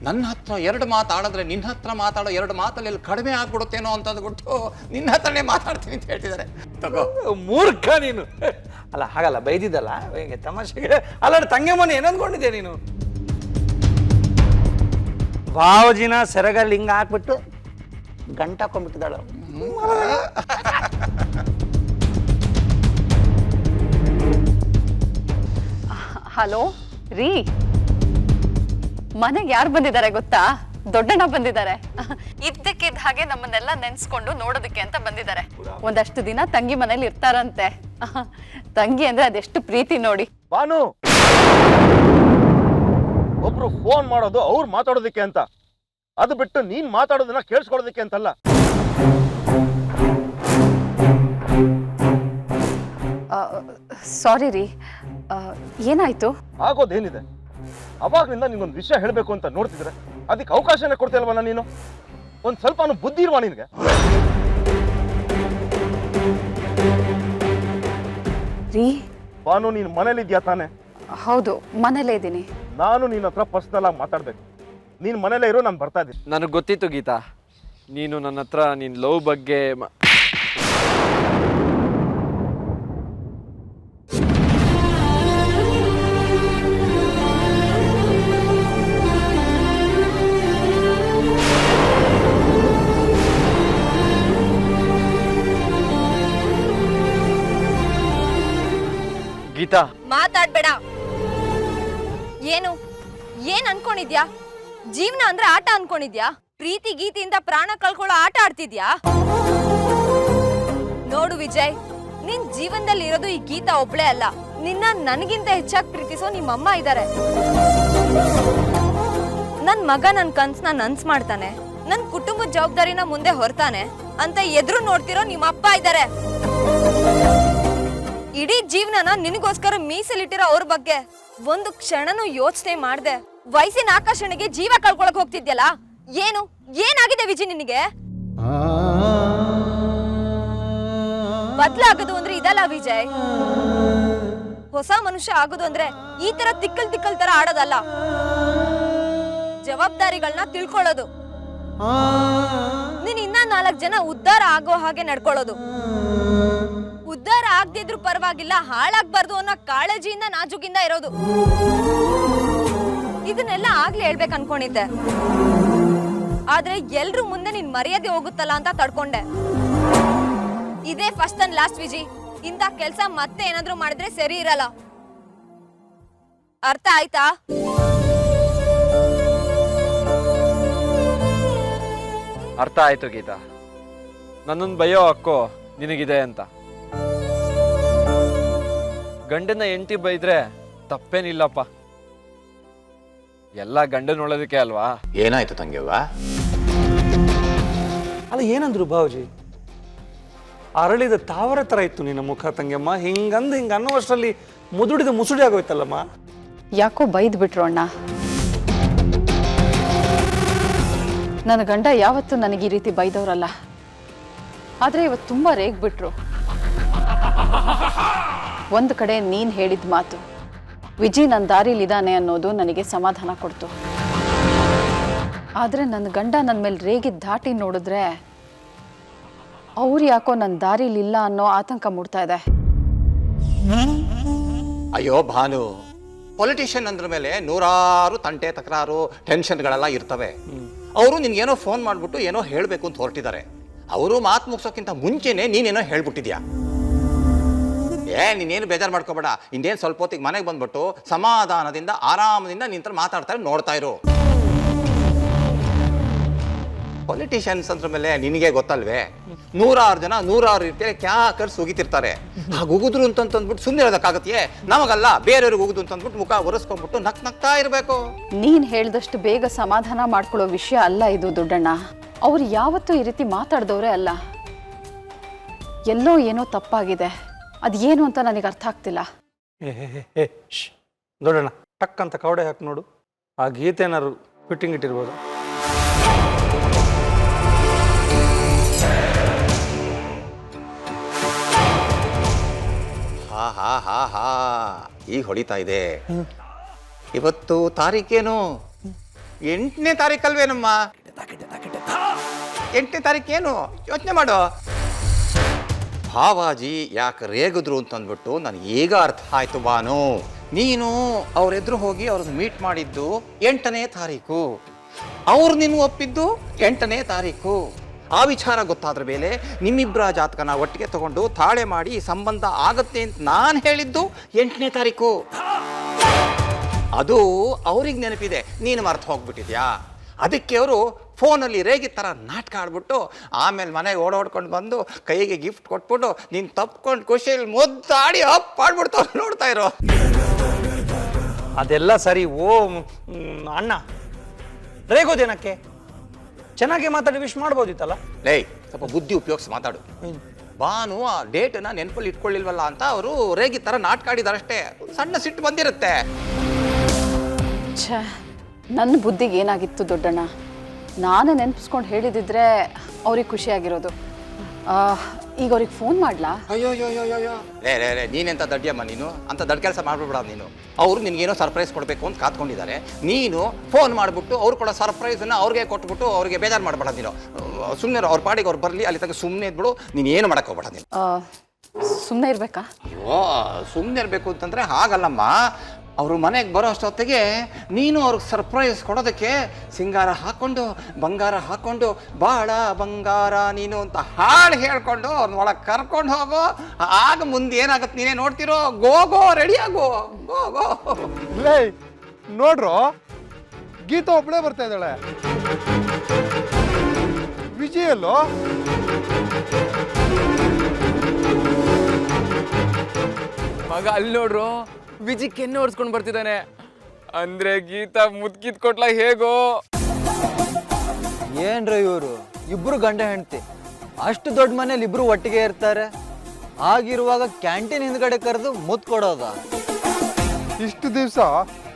Speaker 10: ನನ್ನ ಹತ್ರ 2 ಮಾತಾಡಿದ್ರೆ ನಿನ್ನ ಹತ್ರ ಮಾತಾಡೋ 2 ಮಾತಲ್ಲಿ ಕಡಿಮೆ ಆಗ್ಬಿಡುತ್ತೇನೋ ಅಂತಂದ್ಬಿಟ್ಟು ನಿನ್ನ ಹತ್ರನೇ ಮಾತಾಡ್ತೀನಿ ಅಂತ ಹೇಳ್ತಿದ್ದಾರೆ. ತಗೋ.
Speaker 12: ಮೂರ್ಖ ನೀನು. ಅಲ್ಲ ಹಾಗಲ್ಲ, ಬೈದಿದ್ದಲ್ಲ ಹೇಗೆ ತಮಾಷೆಗೆ. ಅಲ್ಲ ತಂಗೆಮ್ಮನ ಏನಂದ್ಕೊಂಡಿದ್ದೆ ನೀನು? ಬಾವಜಿನ ಸೆರಗಲ್ಲಿ ಹಿಂಗೆ ಹಾಕ್ಬಿಟ್ಟು ಗಂಟಾಕೊಂಡ್ಬಿಟ್ಟಿದ್ದಾಳು.
Speaker 11: ಹಲೋ ರೀ, ಮನೆಗೆ ಯಾರು ಬಂದಿದ್ದಾರೆ ಗೊತ್ತಾ? ದೊಡ್ಡಣ್ಣ ಬಂದಿದ್ದಾರೆ. ಇದ್ದಕ್ಕಿದ್ದ ಹಾಗೆ ನಮ್ಮನ್ನೆಲ್ಲ ನೆನ್ಸ್ಕೊಂಡು ನೋಡೋದಕ್ಕೆ ಅಂತ ಬಂದಿದ್ದಾರೆ. ಒಂದಷ್ಟು ದಿನ ತಂಗಿ ಮನೇಲಿ ಇರ್ತಾರಂತೆ. ತಂಗಿ ಅಂದ್ರೆ ಅದೆಷ್ಟು ಪ್ರೀತಿ ನೋಡಿ.
Speaker 8: ಬಾನು, ಒಬ್ರು ಫೋನ್ ಮಾಡೋದು ಅವ್ರು ಮಾತಾಡೋದಕ್ಕೆ ಅಂತ, ಅದು ಬಿಟ್ಟು ನೀನ್ ಮಾತಾಡೋದನ್ನ ಕೇಳಿಸ್ಕೊಳ್ಳೋದಕ್ಕೆ ಅಂತಲ್ಲ.
Speaker 11: ಸಾರಿ ರೀ, ಏನಾಯ್ತು?
Speaker 8: ಆಗೋದೇನಿದೆ? ಅವಾಗ್ಲಿಂದ ನಿಂಗೊಂದು ವಿಷಯ ಹೇಳಬೇಕು ಅಂತ ನೋಡ್ತಿದ್ರೆ ಅದಕ್ಕೆ ಅವಕಾಶನೇ ಕೊಡ್ತಿಲ್ವಲ್ಲ ನೀನು? ಒಂದ್ ಸ್ವಲ್ಪ ಬುದ್ಧಿ ಇಲ್ವಾ ನಿನ್ಗೆ?
Speaker 11: ರೀ
Speaker 8: ಬಾನು, ನೀನು ಮನೇಲಿದ್ಯಾ ತಾನೆ?
Speaker 11: ಹೌದು, ಮನೇಲೇ ಇದ್ದೀನಿ.
Speaker 8: ನಾನು ನಿನ್ನ ಹತ್ರ ಪರ್ಸನಲ್ ಆಗಿ ಮಾತಾಡ್ಬೇಕು. ನೀನು ಮನೇಲೇ ಇರೋ, ನಾನು ಬರ್ತಾ ಇದ್ದೀನಿ.
Speaker 1: ನನಗೆ ಗೊತ್ತಿತ್ತು ಗೀತಾ, ನೀನು ನನ್ನ ಹತ್ರ ನಿನ್ನ ಲವ್ ಬಗ್ಗೆ ಗೀತಾ,
Speaker 7: ಮಾತಾಡ್ಬೇಡ. ಏನ್ ಅನ್ಕೊಂಡಿದ್ಯಾ? ಜೀವನ ಅಂದ್ರೆ ಆಟ ಅನ್ಕೊಂಡಿದ್ಯಾ? ಪ್ರೀತಿ ಗೀತಿಯಿಂದ ಪ್ರಾಣ ಕಳ್ಕೊಳ್ಳೋ ಆಟ ಆಡ್ತಿದ್ಯಾ? ನೋಡು ವಿಜಯ್, ನಿನ್ ಜೀವನದಲ್ಲಿ ಇರೋದು ಈ ಗೀತಾ ಒಬ್ಳೇ ಅಲ್ಲ, ನಿನ್ನ ನನಗಿಂತ ಹೆಚ್ಚಾಗಿ ಪ್ರೀತಿಸೋ ನಿಮ್ಮಮ್ಮ ಇದ್ದಾರೆ. ನನ್ ಮಗ ನನ್ ಕನ್ಸ್ನ ನನ್ಸ್ ಮಾಡ್ತಾನೆ, ನನ್ ಕುಟುಂಬದ ಜವಾಬ್ದಾರಿನ ಮುಂದೆ ಹೊರ್ತಾನೆ ಅಂತ ಎದುರು ನೋಡ್ತಿರೋ ನಿಮ್ಮ ಅಪ್ಪ ಇದ್ದಾರೆ. ಇಡೀ ಜೀವನನ ನಿನಗೋಸ್ಕರ ಮೀಸಲಿಟ್ಟಿರೋ ಅವ್ರ ಬಗ್ಗೆ ಒಂದು ಕ್ಷಣನೂ ಯೋಚನೆ ಮಾಡ್ದೆ ವಯಸ್ಸಿನ ಆಕರ್ಷಣೆಗೆ ಜೀವ ಕಳ್ಕೊಳಕ್ ಹೋಗ್ತಿದ್ಯಲ್ಲ, ಏನಾಗಿದೆ ವಿಜಯ್ ನಿನಗೆ? ಬದ್ಲಾಗೋದು ಅಂದ್ರೆ ಇದಲ್ಲ ವಿಜಯ್. ಹೊಸ ಮನುಷ್ಯ ಆಗೋದು ಅಂದ್ರೆ ಈ ತರ ತಿಕ್ಕಲ್ ತರ ಆಡೋದಲ್ಲ, ಜವಾಬ್ದಾರಿಗಳನ್ನ ತಿಳ್ಕೊಳ್ಳೋದು, ನೀನ್ ಇನ್ನ 4 ಜನ ಉದ್ಧಾರ ಆಗೋ ಹಾಗೆ ನಡ್ಕೊಳ್ಳೋದು. ಉದ್ಧಾರ ಆಗದಿದ್ರು ಪರವಾಗಿಲ್ಲ, ಹಾಳಾಗ್ಬಾರ್ದು ಅನ್ನೋ ಕಾಳಜಿಯಿಂದ ನಾಜುಕಿಂದ ಇರೋದು. ಇದನ್ನೆಲ್ಲ ಆಗ್ಲೇ ಹೇಳ್ಬೇಕು ಅನ್ಕೊಂಡಿದ್ದೆ, ಆದ್ರೆ ಎಲ್ರು ಮುಂದೆ ನಿನ್ ಮರ್ಯಾದೆ ಹೋಗುತ್ತಲ್ಲ ಅಂತ ತಡ್ಕೊಂಡೆ. ಇದೇ ಫಸ್ಟ್ ಅಂಡ್ ಲಾಸ್ಟ್ ವಿಜಿ. ಇಂಥ ಕೆಲ್ಸ ಮತ್ತೆ ಏನಾದ್ರೂ ಮಾಡಿದ್ರೆ ಸರಿ ಇರಲ್ಲ. ಅರ್ಥ ಆಯ್ತಾ?
Speaker 1: ಅರ್ಥ ಆಯ್ತು ಗೀತಾ, ನನ್ನನ್ನು ಬೈಯೋ ಹಕ್ಕು ನಿನಗಿದೆ ಅಂತ. ಗಂಡನ ಹೆಂಡತಿ ಬೈದ್ರೆ ತಪ್ಪೇನಿಲ್ಲಪ್ಪ, ಎಲ್ಲ ಗಂಡನ ಒಳ್ಳೇದಕ್ಕೆ ಅಲ್ವಾ?
Speaker 10: ಏನಾಯ್ತು ತಂಗಿಯವ್ವ?
Speaker 12: ಅಲ್ಲ ಏನಂದ್ರು ಬಾವುಜಿ? ಅರಳಿದ ತಾವರೆ ಥರ ಇತ್ತು ನಿನ್ನ ಮುಖ ತಂಗಿಯಮ್ಮ. ಹಿಂಗೆ ಅನ್ನುವಷ್ಟರಲ್ಲಿ ಮುದುಡಿದ ಮುಸುಡಿ ಆಗೋಯ್ತಲ್ಲಮ್ಮ.
Speaker 11: ಯಾಕೋ ಬೈದ್ ಬಿಟ್ರು ಅಣ್ಣ. ನನ್ನ ಗಂಡ ಯಾವತ್ತೂ ನನಗೆ ಈ ರೀತಿ ಬೈದವ್ರಲ್ಲ, ಆದ್ರೆ ಇವತ್ತು ತುಂಬಾ ರೇಗ್ಬಿಟ್ರು. ಒಂದು ಕಡೆ ನೀನ್ ಹೇಳಿದ ಮಾತು, ವಿಜಿ ನನ್ನ ದಾರಿಲಿದ್ದಾನೆ ಅನ್ನೋದು ನನಗೆ ಸಮಾಧಾನ ಕೊಡ್ತು. ಆದ್ರೆ ನನ್ನ ಗಂಡ ನನ್ನ ಮೇಲೆ ರೇಗಿದ ಧಾಟಿ ನೋಡಿದ್ರೆ ಅವ್ರು ಯಾಕೋ ನನ್ನ ದಾರಿಲಿಲ್ಲ ಅನ್ನೋ ಆತಂಕ ಮೂಡ್ತಾ ಇದೆ.
Speaker 10: ಅಯ್ಯೋ ಭಾನು, ಪೊಲಿಟಿಷಿಯನ್ ಅಂದ್ರ ಮೇಲೆ ನೂರಾರು ತಂಟೆ ತಕರಾರು ಟೆನ್ಷನ್ಗಳೆಲ್ಲ ಇರ್ತವೆ. ಅವರು ನಿನ್ಗೇನೋ ಫೋನ್ ಮಾಡ್ಬಿಟ್ಟು ಏನೋ ಹೇಳಬೇಕು ಅಂತ ಹೊರಟಿದ್ದಾರೆ. ಅವರು ಮಾತು ಮುಗಿಸೋಕ್ಕಿಂತ ಮುಂಚೆನೆ ನೀನೇನೋ ಹೇಳ್ಬಿಟ್ಟಿದ್ಯಾ. ನೀನೇನು ಬೇಜಾರು ಮಾಡ್ಕೋಬೇಡ. ಇನ್ನೇನು ಸ್ವಲ್ಪ ಹೊತ್ತಿಗೆ ಮನೆಗೆ ಬಂದ್ಬಿಟ್ಟು ಸಮಾಧಾನದಿಂದ ಆರಾಮದಿಂದ ನಿಂತ ಮಾತಾಡ್ತಾರೆ, ನೋಡ್ತಾ ಇರು. ಪೊಲಿಟಿಷಿಯನ್ಸ್ ಅಂದ್ರ ಮೇಲೆ ನಿನಗೆ ಗೊತ್ತಲ್ವೇ, ನೂರಾರು ಜನ ನೂರಾರು ರೀತಿಯಲ್ಲಿ ಕ್ಯಾಕರ್ಸ್ ಉಗಿತಿರ್ತಾರೆ. ಹಾಗೆ ಉಗಿದ್ರು ಅಂತಂದ್ಬಿಟ್ಟು ಸುಮ್ಮನೆ ಇರೋದಕ್ಕಾಗತ್ತೆಯೇ? ನಮಗಲ್ಲ, ಬೇರೆಯವ್ರಿಗೆ ಉಗಿದು ಅಂತಂದ್ಬಿಟ್ಟು ಮುಖ ಒರೆಸ್ಕೊಂಡ್ಬಿಟ್ಟು ನಗ್ತಾ ಇರಬೇಕು.
Speaker 11: ನೀನ್ ಹೇಳ್ದಷ್ಟು ಬೇಗ ಸಮಾಧಾನ ಮಾಡ್ಕೊಳ್ಳೋ ವಿಷಯ ಅಲ್ಲ ಇದು ದೊಡ್ಡಣ್ಣ. ಅವ್ರು ಯಾವತ್ತೂ ಈ ರೀತಿ ಮಾತಾಡ್ದವ್ರೆ ಅಲ್ಲ. ಎಲ್ಲೋ ಏನೋ ತಪ್ಪಾಗಿದೆ, ಅದೇನು ಅಂತ ನನಗೆ ಅರ್ಥ ಆಗ್ತಿಲ್ಲ.
Speaker 12: ದೊಡ್ಡಣ್ಣ ಟಕ್ ಅಂತ ಕವಡೆ ಹಾಕಿ ನೋಡು, ಆ ಗೀತೆನಾರು ಫಿಟ್ಟಿಂಗ್ ಇಟ್ಟಿರ್ಬೋದು.
Speaker 10: ಹಾ ಈಗ ಹೊಡಿತಾ ಇದೆ. ಇವತ್ತು ತಾರೀಕೇನು? 8ನೇ ತಾರೀಕಲ್ವೇನಮ್ಮ? 8ನೇ ತಾರೀಕೇನು? ಯೋಚನೆ ಮಾಡು. ಭಾವಾಜಿ ಯಾಕೆ ರೇಗಿದ್ರು ಅಂತಂದ್ಬಿಟ್ಟು ನನಗೆ ಈಗ ಅರ್ಥ ಆಯ್ತು ಬಾನು. ನೀನು ಅವರೆದುರು ಹೋಗಿ ಅವ್ರನ್ನ ಮೀಟ್ ಮಾಡಿದ್ದು 8ನೇ ತಾರೀಕು, ಅವ್ರು ನಿನ್ನ ಒಪ್ಪಿದ್ದು 8ನೇ ತಾರೀಕು. ಆ ವಿಚಾರ ಗೊತ್ತಾದ್ರ ಮೇಲೆ ನಿಮ್ಮಿಬ್ಬರ ಜಾತಕನ ಒಟ್ಟಿಗೆ ತಗೊಂಡು ತಾಳೆ ಮಾಡಿ ಸಂಬಂಧ ಆಗತ್ತೆ ಅಂತ ನಾನು ಹೇಳಿದ್ದು 8ನೇ ತಾರೀಕು. ಅದು ಅವ್ರಿಗೆ ನೆನಪಿದೆ, ನೀನು ಮರ್ತು ಹೋಗ್ಬಿಟ್ಟಿದ್ಯಾ. ಅದಕ್ಕೆ ಅವರು ಫೋನಲ್ಲಿ ರೇಗಿ ಥರ ನಾಟಕ ಆಡ್ಬಿಟ್ಟು ಆಮೇಲೆ ಮನೆಗೆ ಓಡಾಡ್ಕೊಂಡು ಬಂದು ಕೈಗೆ ಗಿಫ್ಟ್ ಕೊಟ್ಬಿಟ್ಟು ನೀನು ತಪ್ಕೊಂಡು ಖುಷಿಯಲ್ಲಿ ಮುದ್ದಾಡಿ ಅಪ್ ಆಡ್ಬಿಡ್ತಾವ್. ನೋಡ್ತಾ ಇರೋ.
Speaker 12: ಅದೆಲ್ಲ ಸರಿ. ಅಣ್ಣ ರೇಗೋದೇನಕ್ಕೆ? ಚೆನ್ನಾಗಿ ಮಾತಾಡಿ ವಿಶ್ ಮಾಡ್ಬೋದಿತ್ತಲ್ಲ.
Speaker 10: ಲೇ, ಸ್ವಲ್ಪ ಬುದ್ಧಿ ಉಪಯೋಗಿಸಿ ಮಾತಾಡು. ಬಾನು ಆ ಡೇಟನ್ನ ನೆನಪಲ್ಲಿ ಇಟ್ಕೊಳ್ಳಿಲ್ವಲ್ಲ ಅಂತ ಅವರು ರೇಗಿ ಥರ ನಾಟಕ ಆಡಿದಾರಷ್ಟೇ. ಸಣ್ಣ ಸಿಟ್ಟು ಬಂದಿರುತ್ತೆ.
Speaker 11: ಛೇ, ನನ್ನ ಬುದ್ಧಿಗೆ ಏನಾಗಿತ್ತು ದೊಡ್ಡಣ್ಣ. ನಾನು ನೆನಪಿಸ್ಕೊಂಡು ಹೇಳಿದಿದ್ರೆ ಅವ್ರಿಗೆ ಖುಷಿಯಾಗಿರೋದು. ಈಗ ಅವ್ರಿಗೆ ಫೋನ್ ಮಾಡ್ಲಾ?
Speaker 10: ಅಯ್ಯೋ ರೇ ನೀನೆಂತ ದಡ್ಡಿಯಮ್ಮ ನೀನು ಅಂತ ದಡ್ ಕೆಲಸ ಮಾಡ್ಬಿಡ್ಬೇಡ ನೀನು. ಅವರು ನಿನಗೇನೋ ಸರ್ಪ್ರೈಸ್ ಕೊಡಬೇಕು ಅಂತ ಕಾತ್ಕೊಂಡಿದ್ದಾರೆ. ನೀನು ಫೋನ್ ಮಾಡಿಬಿಟ್ಟು ಅವ್ರು ಕೊಡೋ ಸರ್ಪ್ರೈಸನ್ನು ಅವ್ರಿಗೆ ಕೊಟ್ಬಿಟ್ಟು ಅವ್ರಿಗೆ ಬೇಜಾರು ಮಾಡಬೇಡ ನೀನು. ಸುಮ್ಮನೆ ಅವ್ರ ಪಾಡಿಗೆ ಅವ್ರು ಬರಲಿ, ಅಲ್ಲಿ ತನಕ ಸುಮ್ಮನೆ ಇದ್ಬಿಡು. ನೀನು ಏನು ಮಾಡಕ್ಕೆ ಹೋಗ್ಬೇಡ ನೀನು.
Speaker 11: ಸುಮ್ಮನೆ ಇರ್ಬೇಕಾ?
Speaker 10: ಅಯ್ಯೋ ಸುಮ್ಮನೆ ಇರಬೇಕು ಅಂತಂದರೆ ಹಾಗಲ್ಲಮ್ಮ. ಅವರು ಮನೆಗೆ ಬರೋ ಅಷ್ಟೊತ್ತಿಗೆ ನೀನು ಅವ್ರಿಗೆ ಸರ್ಪ್ರೈಸ್ ಕೊಡೋದಕ್ಕೆ ಸಿಂಗಾರ ಹಾಕ್ಕೊಂಡು ಬಂಗಾರ ಹಾಕ್ಕೊಂಡು ಬಾಳ ಬಂಗಾರ ನೀನು ಅಂತ ಹಾಡು ಹೇಳ್ಕೊಂಡು ಅವ್ರನ್ನ ಒಳಗೆ ಕರ್ಕೊಂಡು ಹೋಗೋ. ಆಗ ಮುಂದೆ ಏನಾಗತ್ತೆ ನೀನೇ ನೋಡ್ತಿರೋ. ಗೋ ರೆಡಿ ಆಗೋ, ಗೋ.
Speaker 4: ಲೇ ನೋಡ್ರು, ಗೀತಾ ಒಬ್ಬಳೇ ಬರ್ತಾ ಇದ್ದಾಳೆ. ವಿಜಯಲ್ಲೋ?
Speaker 2: ಮಗ ಅಲ್ಲಿ ನೋಡ್ರು, ವಿಜಿ ಕೆನ್ನೆ ಓಡಿಸ್ಕೊಂಡು ಬರ್ತಿದ್ದಾನೆ. ಅಂದ್ರೆ ಗೀತಾ ಮುದ್ಕಿದ್ ಕೊಟ್ಲ ಹೇಗೋ.
Speaker 3: ಏನ್ರ ಇವರು ಇಬ್ರು ಗಂಡ ಹೆಂಡತಿ ಅಷ್ಟು ದೊಡ್ಡ ಮನೇಲಿ ಇಬ್ರು ಒಟ್ಟಿಗೆ ಇರ್ತಾರೆ. ಆಗಿರುವಾಗ ಕ್ಯಾಂಟೀನ್ ಹಿಂದ್ಗಡೆ ಕರೆದು ಮುತ್ ಕೊಡೋದ?
Speaker 4: ಇಷ್ಟು ದಿವಸ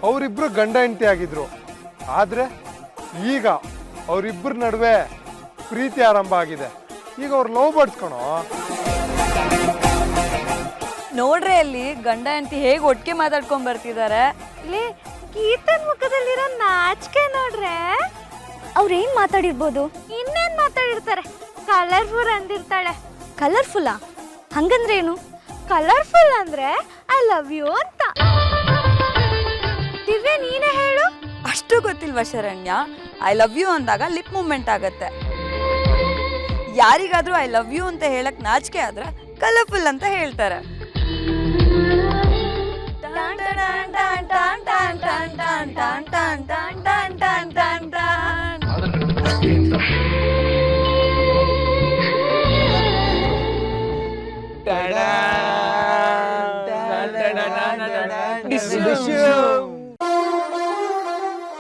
Speaker 4: ಅವರಿಬ್ರು ಗಂಡ ಹೆಂಡತಿ ಆಗಿದ್ರು. ಆದ್ರೆ ಈಗ ಅವರಿಬ್ಬರ ನಡುವೆ ಪ್ರೀತಿ ಆರಂಭ ಆಗಿದೆ. ಈಗ ಅವ್ರು ಲವ್ ಬಡ್ಸ್ಕೊಳೋ.
Speaker 7: ನೋಡ್ರಿ ಅಲ್ಲಿ ಗಂಡ ಹೆಂಡತಿ ಹೇಗೆ ಒಟ್ಟಿಗೆ ಮಾತಾಡ್ಕೊಂಡ್ ಬರ್ತಿದ್ದಾರೆ. ಇಲ್ಲಿ ಗೀತನ್ ಮುಖದಲ್ಲಿರೋ ನಾಚಿಕೆ ನೋಡ್ರೆ. ಅವ್ರೇನ್ ಮಾತಾಡಿರ್ಬೋದು? ಇನ್ನೇನ್ ಮಾತಾಡಿರ್ತಾರೆ? ಕಲರ್ಫುಲ್ ಅಂದಿರ್ತಾಳೆ. ಕಲರ್ಫುಲ್ಲಾ? ಹಂಗಂದ್ರೆ ಏನು? ಕಲರ್ಫುಲ್ ಅಂದ್ರೆ ಐ ಲವ್ ಯು ಅಂತ. ದಿವ್ಯ ನೀನೇ ಹೇಳು. ಅಷ್ಟು ಗೊತ್ತಿಲ್ವಾ ಶರಣ್ಯ? ಐ ಲವ್ ಯು ಅಂದಾಗ ಲಿಪ್ ಮೂವ್ಮೆಂಟ್ ಆಗತ್ತೆ. ಯಾರಿಗಾದ್ರೂ ಐ ಲವ್ ಯು ಅಂತ ಹೇಳಕ್ ನಾಚಿಕೆ ಆದ್ರೆ ಕಲರ್ಫುಲ್ ಅಂತ ಹೇಳ್ತಾರೆ.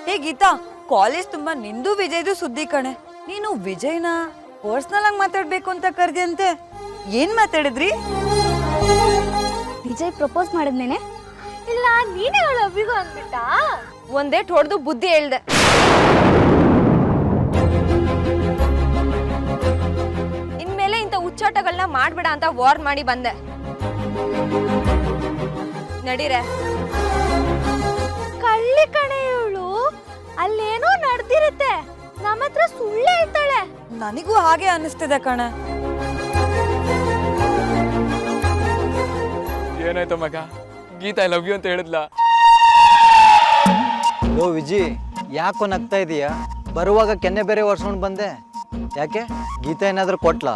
Speaker 7: ಹೇ ಗೀತಾ, ಕಾಲೇಜ್ ತುಂಬಾ ನಿಂದು ವಿಜಯ್ದು ಸುದ್ದಿ ಕಣೆ. ನೀನು ವಿಜಯ್ನ ಪರ್ಸನಲ್ ಆಗಿ ಮಾತಾಡ್ಬೇಕು ಅಂತ ಕರ್ದಿಯಂತೆ. ಏನ್ ಮಾತಾಡಿದ್ರಿ?
Speaker 13: ವಿಜಯ್ ಪ್ರಪೋಸ್ ಮಾಡಿದ್ನೇನೆ. ಇಲ್ಲ ನೀನೇ ಹೇಳು ಅಭಿಗೂ ಅಂದ್ಬಿಟ್ಟ.
Speaker 7: ಒಂದೇಟ್ ಹೊಡೆದು ಬುದ್ಧಿ ಹೇಳ್ದೆ. ಇನ್ಮೇಲೆ ಇಂಥ ಹುಚ್ಚಾಟಗಳನ್ನ ಮಾಡ್ಬೇಡ ಅಂತ ವಾರ್ನ್ ಮಾಡಿ ಬಂದೆ. ನಡೀರೆ.
Speaker 13: ಕಳ್ಳಿ ಕಣೆ ಇವಳು. ಅಲ್ಲೇನೋ ನಡೆದಿರುತ್ತೆ, ನಮ್ಮ ಹತ್ರ ಸುಳ್ಳು ಹೇಳ್ತಾಳೆ.
Speaker 7: ನನಗೂ ಹಾಗೆ ಅನಿಸ್ತಿದೆ ಕಣ.
Speaker 2: ಏನಾಯ್ತು ಮಗ? ಗೀತಾ ಐ ಲವ್ ಯು ಅಂತ ಹೇಳಿದ್ಲ?
Speaker 3: ಲೋ ವಿಜಿ, ಯಾಕೋ ನಗ್ತಾ ಇದೀಯಾ? ಬರುವಾಗ ಕೆನ್ನೆ ಬೇರೆ ಒರ್ಸ್ಕೊಂಡು ಬಂದೆ. ಯಾಕೆ? ಗೀತಾ ಏನಾದ್ರೂ ಕೊಟ್ಲಾ?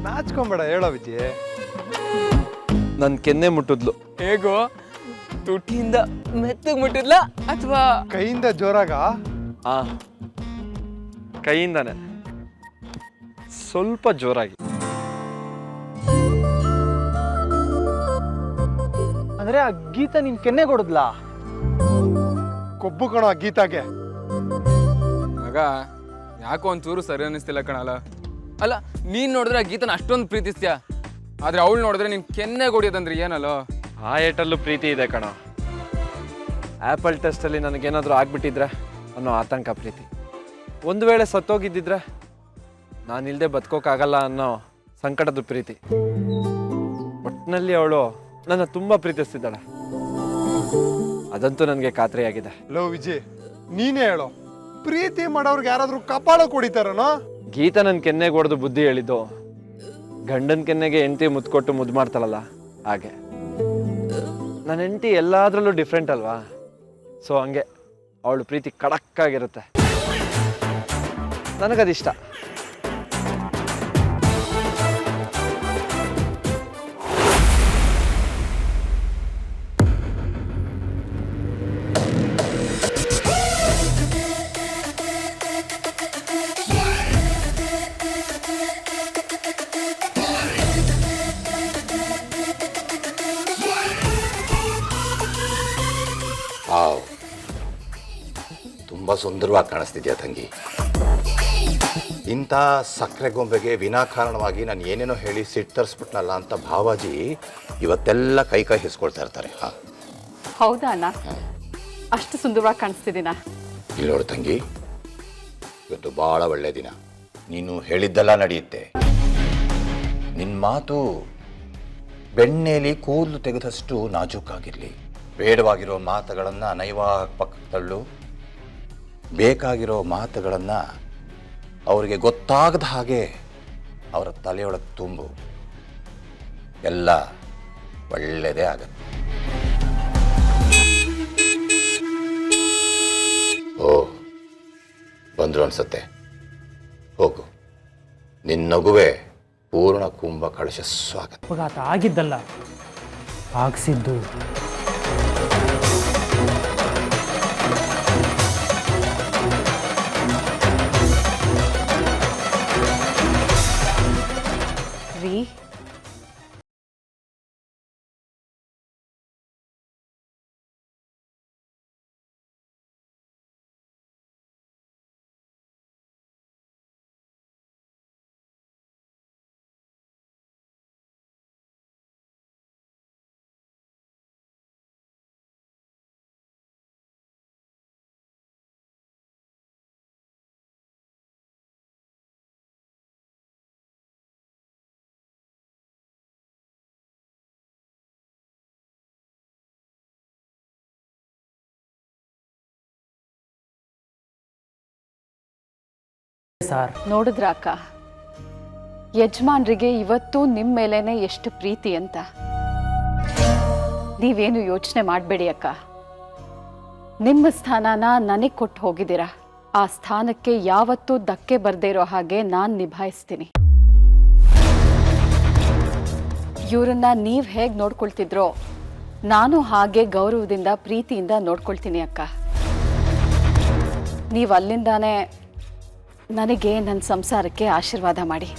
Speaker 4: ನಾಚ್ಕೊಂಬೇಡ ಹೇಳೋ ವಿಜಯ್.
Speaker 1: ನನ್ನ ಕೆನ್ನೆ ಮುಟ್ಟಿದ್ಲು.
Speaker 2: ಹೇಗೋ? ತುಟಿಯಿಂದ ಮೆತ್ತಗ್ ಮುಟ್ಟಿದ್ಲ ಅಥವಾ
Speaker 4: ಕೈಯಿಂದ ಜೋರಾಗ?
Speaker 1: ಆ ಕೈಯಿಂದಾನೆ, ಸ್ವಲ್ಪ ಜೋರಾಗಿ.
Speaker 3: ಅಂದ್ರೆ ಆ ಗೀತಾ ನಿನ್ ಕೆನ್ನೆ ಕೊಡದ್ಲಾ?
Speaker 4: ಕೊಬ್ಬು ಕಣೋ ಗೀತಾಗೆ.
Speaker 2: ಮಗ ಯಾಕೋ ಒಂಚೂರು ಸರಿ ಅನ್ನಿಸ್ತಿಲ್ಲ ಕಣಲ್ಲ. ಅಲ್ಲ ನೀನ್ ನೋಡಿದ್ರೆ ಆ ಗೀತನ ಅಷ್ಟೊಂದು ಪ್ರೀತಿಸ್ತೀಯ, ಆದ್ರೆ ಅವಳು ನೋಡಿದ್ರೆ ನಿನ್ ಕೆನ್ನೆ ಹೊಡಿಯೋದಂದ್ರೆ ಏನಲ್ಲೋ?
Speaker 1: ಆ ಏಟಲ್ಲೂ ಪ್ರೀತಿ ಇದೆ ಕಣ. ಆ್ಯಪಲ್ ಟೆಸ್ಟಲ್ಲಿ ನನಗೇನಾದರೂ ಆಗ್ಬಿಟ್ಟಿದ್ರೆ ಅನ್ನೋ ಆತಂಕ ಪ್ರೀತಿ. ಒಂದು ವೇಳೆ ಸತ್ತೋಗಿದ್ದಿದ್ರೆ ನಾನಿಲ್ಲದೆ ಬದುಕೋಕ್ಕಾಗಲ್ಲ ಅನ್ನೋ ಸಂಕಟದ ಪ್ರೀತಿ. ಒಟ್ಟಿನಲ್ಲಿ ಅವಳು ನನ್ನ ತುಂಬ ಪ್ರೀತಿಸ್ತಿದ್ದಾಳೆ. ಅದಂತೂ ನನಗೆ ಖಾತ್ರಿಯಾಗಿದೆ.
Speaker 4: ಲೋ ವಿಜಯ್, ನೀನೇ ಹೇಳೋ, ಪ್ರೀತಿ ಮಾಡೋರ್ಗೆ ಯಾರಾದ್ರೂ ಕಪಾಳ ಕುಡಿತಾರನೋ?
Speaker 1: ಗೀತಾ ನನ್ನ ಕೆನ್ನೆಗೆ ಹೊಡೆದು ಬುದ್ಧಿ ಹೇಳಿದ್ದು ಗಂಡನ ಕೆನ್ನೆಗೆ ಹೆಂಡತಿ ಮುದ್ಕೊಟ್ಟು ಮುದ್ದು ಮಾಡ್ತಾಳಲ್ಲ ಹಾಗೆ. ನನ್ನ ಹೆಂಡತಿ ಎಲ್ಲಾದ್ರಲ್ಲೂ ಡಿಫ್ರೆಂಟ್ ಅಲ್ವಾ? ಸೊ ಹಂಗೆ ಅವಳು ಪ್ರೀತಿ ಖಡಕ್ಕಾಗಿರುತ್ತೆ. ನನಗದಿಷ್ಟ.
Speaker 10: ತುಂಬ ಸುಂದರವಾಗಿ ಕಾಣಿಸ್ತಿದ್ಯಾ ತಂಗಿ. ಇಂಥ ಸಕ್ಕರೆ ಗೊಂಬೆಗೆ ವಿನಾಕಾರಣವಾಗಿ ನಾನು ಏನೇನೋ ಹೇಳಿ ಸಿಟ್ಟರ್ಸ್ಬಿಟ್ನಲ್ಲ ಅಂತ ಭಾವಾಜಿ ಇವತ್ತೆಲ್ಲ ಕೈ ಹಿಸ್ಕೊಳ್ತಾ ಇರ್ತಾರೆ. ಹಾಂ
Speaker 11: ಹೌದಾ ಅಣ್ಣ? ಅಷ್ಟು ಸುಂದರವಾಗಿ ಕಾಣಿಸ್ತಿದ್ದೀನ?
Speaker 10: ಇಲ್ಲಿ ನೋಡು ತಂಗಿ, ಇವತ್ತು ಭಾಳ ಒಳ್ಳೆಯ ದಿನ. ನೀನು ಹೇಳಿದ್ದೆಲ್ಲ ನಡೆಯುತ್ತೆ. ನಿನ್ನ ಮಾತು ಬೆಣ್ಣೆಲಿ ಕೂದಲು ತೆಗೆದಷ್ಟು ನಾಜೂಕಾಗಿರಲಿ. ಬೇಡವಾಗಿರೋ ಮಾತುಗಳನ್ನು ನೈವಾಗ ಪಕ್ಕಕ್ಕೆ ತಳ್ಳು. ಬೇಕಾಗಿರೋ ಮಾತುಗಳನ್ನು ಅವರಿಗೆ ಗೊತ್ತಾಗದ ಹಾಗೆ ಅವರ ತಲೆಯೊಳಗೆ ತುಂಬು. ಎಲ್ಲ ಒಳ್ಳೆಯದೇ ಆಗತ್ತೆ. ಓ, ಬಂದರು ಅನ್ಸತ್ತೆ. ಹೋಗು, ನಿನ್ನ ನಗುವೆ ಪೂರ್ಣ ಕುಂಭ ಕಳಶ ಸ್ವಾಗತ.
Speaker 9: ಅಪಘಾತ ಆಗಿದ್ದಲ್ಲ, ಆಗಿಸಿದ್ದು.
Speaker 11: ರೀ,
Speaker 9: ಸರ್,
Speaker 11: ನೋಡಿದ್ರ ಅಕ್ಕ, ಯಜಮಾನ್ರಿಗೆ ಇವತ್ತು ನಿಮ್ಮ ಮೇಲೇನೆ ಎಷ್ಟು ಪ್ರೀತಿ ಅಂತ. ನೀವೇನು ಯೋಚನೆ ಮಾಡಬೇಡಿ ಅಕ್ಕ. ನಿಮ್ಮ ಸ್ಥಾನನ ನನಗೆ ಕೊಟ್ಟು ಹೋಗಿದ್ದೀರಾ. ಆ ಸ್ಥಾನಕ್ಕೆ ಯಾವತ್ತೂ ಧಕ್ಕೆ ಬರ್ದೇ ಇರೋ ಹಾಗೆ ನಾನು ನಿಭಾಯಿಸ್ತೀನಿ. ಇವರನ್ನ ನೀವು ಹೇಗೆ ನೋಡ್ಕೊಳ್ತಿದ್ರೋ ನಾನು ಹಾಗೆ ಗೌರವದಿಂದ ಪ್ರೀತಿಯಿಂದ ನೋಡ್ಕೊಳ್ತೀನಿ ಅಕ್ಕ. ನೀವು ಅಲ್ಲಿಂದಾನೇ ನನಗೆ ನನ್ನ ಸಂಸಾರಕ್ಕೆ ಆಶೀರ್ವಾದ ಮಾಡಿ.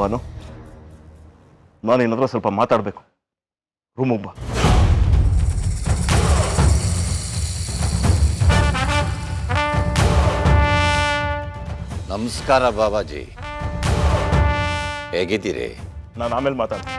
Speaker 8: ಬಾನು, ನಾನು ಏನಾದರೂ ಸ್ವಲ್ಪ ಮಾತಾಡಬೇಕು. ರೂಮಿಗೆ ಬಾ.
Speaker 10: ನಮಸ್ಕಾರ ಬಾಬಾಜಿ, ಹೇಗಿದ್ದೀರಿ?
Speaker 8: ನಾನು ಆಮೇಲೆ ಮಾತಾಡ್ತೀನಿ.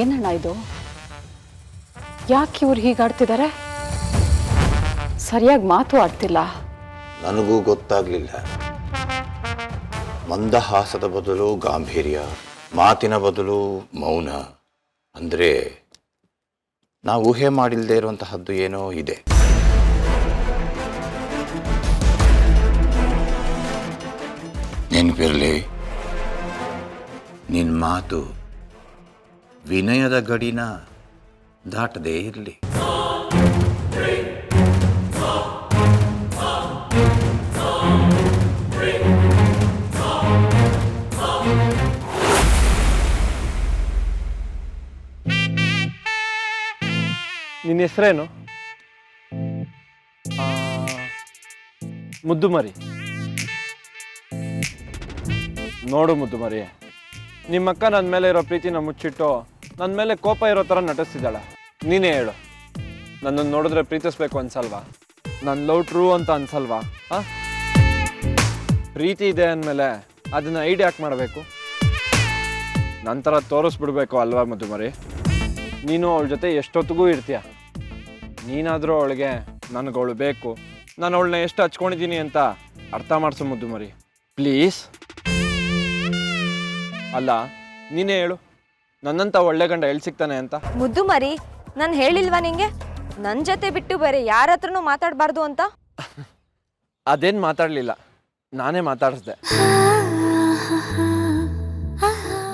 Speaker 11: ಏನಣ್ಣ ಇದು? ಯಾಕೆ ಇವ್ರು ಹೀಗಾಡ್ತಿದ್ದಾರೆ? ಸರಿಯಾಗಿ ಮಾತು ಆಡ್ತಿಲ್ಲ.
Speaker 10: ನನಗೂ ಗೊತ್ತಾಗಲಿಲ್ಲ. ಮಂದಹಾಸದ ಬದಲು ಗಾಂಭೀರ್ಯ, ಮಾತಿನ ಬದಲು ಮೌನ. ಅಂದರೆ ನಾವು ಊಹೆ ಮಾಡಿಲ್ಲದೆ ಇರುವಂತಹದ್ದು ಏನೋ ಇದೆ. ನೆನಪಿರಲಿ, ನಿನ್ನ ಮಾತು ವಿನಯದ ಗಡಿನ ದಾಟದೇ ಇರಲಿ.
Speaker 1: ನಿನ್ನ ಹೆಸರೇನು? ಮುದ್ದು ಮರಿ. ನೋಡು ಮುದ್ದು ಮರಿ, ನಿಮ್ಮಕ್ಕ ನನ್ನ ಮೇಲೆ ಇರೋ ಪ್ರೀತಿನ ಮುಚ್ಚಿಟ್ಟು ನನ್ನ ಮೇಲೆ ಕೋಪ ಇರೋ ಥರ ನಟಿಸ್ತಿದ್ದಾಳೆ. ನೀನೇ ಹೇಳು, ನನ್ನನ್ನು ನೋಡಿದ್ರೆ ಪ್ರೀತಿಸ್ಬೇಕು ಅನ್ಸಲ್ವಾ? ನನ್ನ ಲವ್ ಟ್ರೂ ಅಂತ ಅನ್ಸಲ್ವಾ? ಪ್ರೀತಿ ಇದೆ ಅಂದಮೇಲೆ ಅದನ್ನು ಐಡ್ ಯಾಕೆ ಮಾಡಬೇಕು? ನಂತರ ತೋರಿಸ್ಬಿಡ್ಬೇಕು ಅಲ್ವಾ ಮುದ್ದು ಮರಿ? ನೀನು ಅವಳ ಜೊತೆ ಎಷ್ಟೊತ್ತಿಗೂ ಇರ್ತೀಯ. ನೀನಾದರೂ ಅವಳಿಗೆ ನನಗವಳು ಬೇಕು, ನಾನು ಅವಳನ್ನ ಎಷ್ಟು ಹಚ್ಕೊಂಡಿದ್ದೀನಿ ಅಂತ ಅರ್ಥ ಮಾಡಿಸು ಮುದ್ದು ಮರಿ, ಪ್ಲೀಸ್. ಅಲ್ಲ, ನೀನೇ ಹೇಳು, ನನ್ನಂತ ಒಳ್ಳೆ ಗಂಡ ಎಲ್ಲಿ ಸಿಗ್ತಾನೆ ಅಂತ?
Speaker 7: ಮುದ್ದು ಮರಿ, ನಾನು ಹೇಳಿಲ್ವಾ ನಿಂಗೆ ನನ್ನ ಜೊತೆ ಬಿಟ್ಟು ಬೇರೆ ಯಾರ ಹತ್ರನೂ ಮಾತಾಡಬಾರ್ದು ಅಂತ?
Speaker 1: ಅದೇನು ಮಾತಾಡಲಿಲ್ಲ, ನಾನೇ ಮಾತಾಡಿಸ್ದೆ.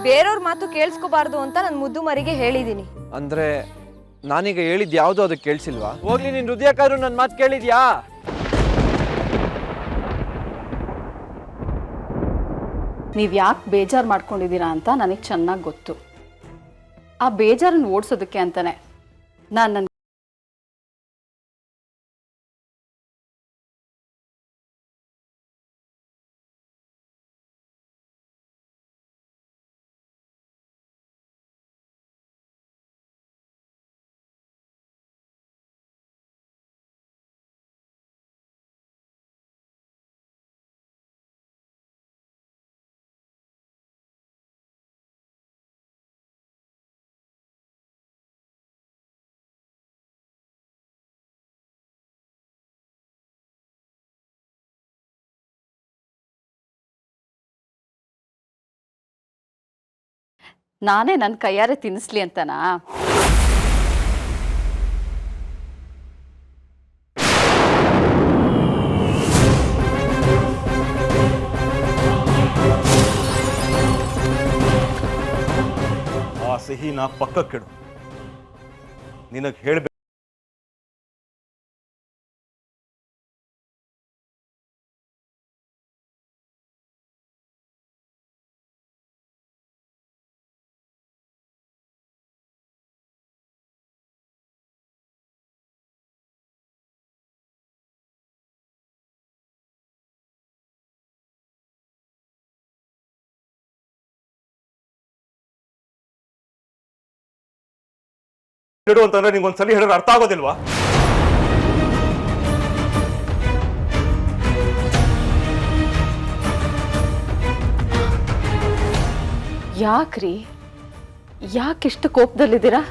Speaker 7: ಬೇರೆಯವ್ರ ಮಾತು ಕೇಳಿಸ್ಕೋಬಾರ್ದು ಅಂತ ನಾನು ಮುದ್ದು ಮರಿಗೆ ಹೇಳಿದ್ದೀನಿ.
Speaker 1: ಅಂದರೆ ನಾನೀಗ ಹೇಳಿದ್ದು ಯಾವುದೋ ಅದಕ್ಕೆ ಕೇಳಿಸಿಲ್ವಾ? ಹೋಗ್ಲಿ, ನಿನ್ನ ಹೃದಯಕ್ಕಾದ್ರೂ ನನ್ನ ಮಾತು ಕೇಳಿದ್ಯಾ?
Speaker 11: ನೀವು ಯಾಕೆ ಬೇಜಾರು ಮಾಡ್ಕೊಂಡಿದ್ದೀರಾ ಅಂತ ನನಗೆ ಚೆನ್ನಾಗಿ ಗೊತ್ತು. ಆ ಬೇಜಾರನ್ನು ಓಡಿಸೋದಕ್ಕೆ ಅಂತಾನೆ ನಾನು ನನ್ನ ನಾನೇ ನನ್ನ ಕೈಯಾರೆ ತಿನ್ನಿಸ್ಲಿ ಅಂತನಾ?
Speaker 8: ಆ ಸಿಹಿನ ಪಕ್ಕಕ್ಕಿಡು. ನಿನಗೆ ಹೇಳ್ಬೇಕು ಅಂತಂದ್ರೆ ನಿಂಗೊಂದ್ಸಲಿ ಹೇಳಿದ್ರೆ ಅರ್ಥ ಆಗೋದಿಲ್ವಾ?
Speaker 11: ಯಾಕ್ರಿ, ಯಾಕಿಷ್ಟು ಕೋಪದಲ್ಲಿದ್ದೀರಾ?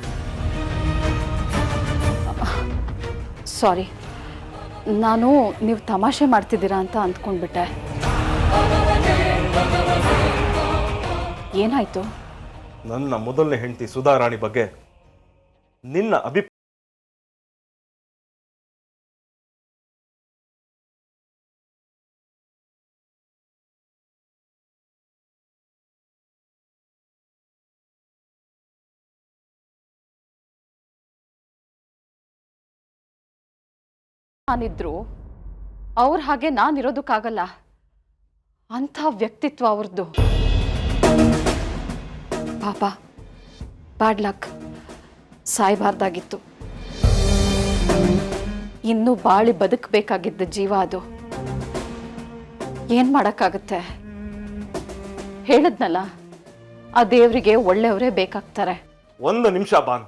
Speaker 11: ಸಾರಿ, ನಾನು ನೀವು ತಮಾಷೆ ಮಾಡ್ತಿದ್ದೀರಾ ಅಂತ ಅಂದ್ಕೊಂಡ್ಬಿಟ್ಟೆ. ಏನಾಯ್ತು?
Speaker 8: ನನ್ನ ಮೊದಲನೇ ಹೆಂಡತಿ ಸುಧಾರಾಣಿ ಬಗ್ಗೆ ನಿನ್ನ ಅಭಿಪ್ರಾಯ
Speaker 11: ನಾನಿದ್ರು ಅವ್ರ ಹಾಗೆ ನಾನಿರೋದಕ್ಕಾಗಲ್ಲ. ಅಂಥ ವ್ಯಕ್ತಿತ್ವ ಅವ್ರದ್ದು. ಪಾಪ, ಬ್ಯಾಡ್ ಲಕ್, ಸಾಯಬಾರ್ದಾಗಿತ್ತು. ಇನ್ನೂ ಬಾಳಿ ಬದುಕಬೇಕಾಗಿದ್ದ ಜೀವ ಅದು. ಏನ್ ಮಾಡಕ್ಕಾಗತ್ತೆ? ಹೇಳಿದ್ನಲ್ಲ, ಆ ದೇವರಿಗೆ ಒಳ್ಳೆಯವರೇ ಬೇಕಾಗ್ತಾರೆ.
Speaker 8: ಒಂದು ನಿಮಿಷ ಬಾನ್,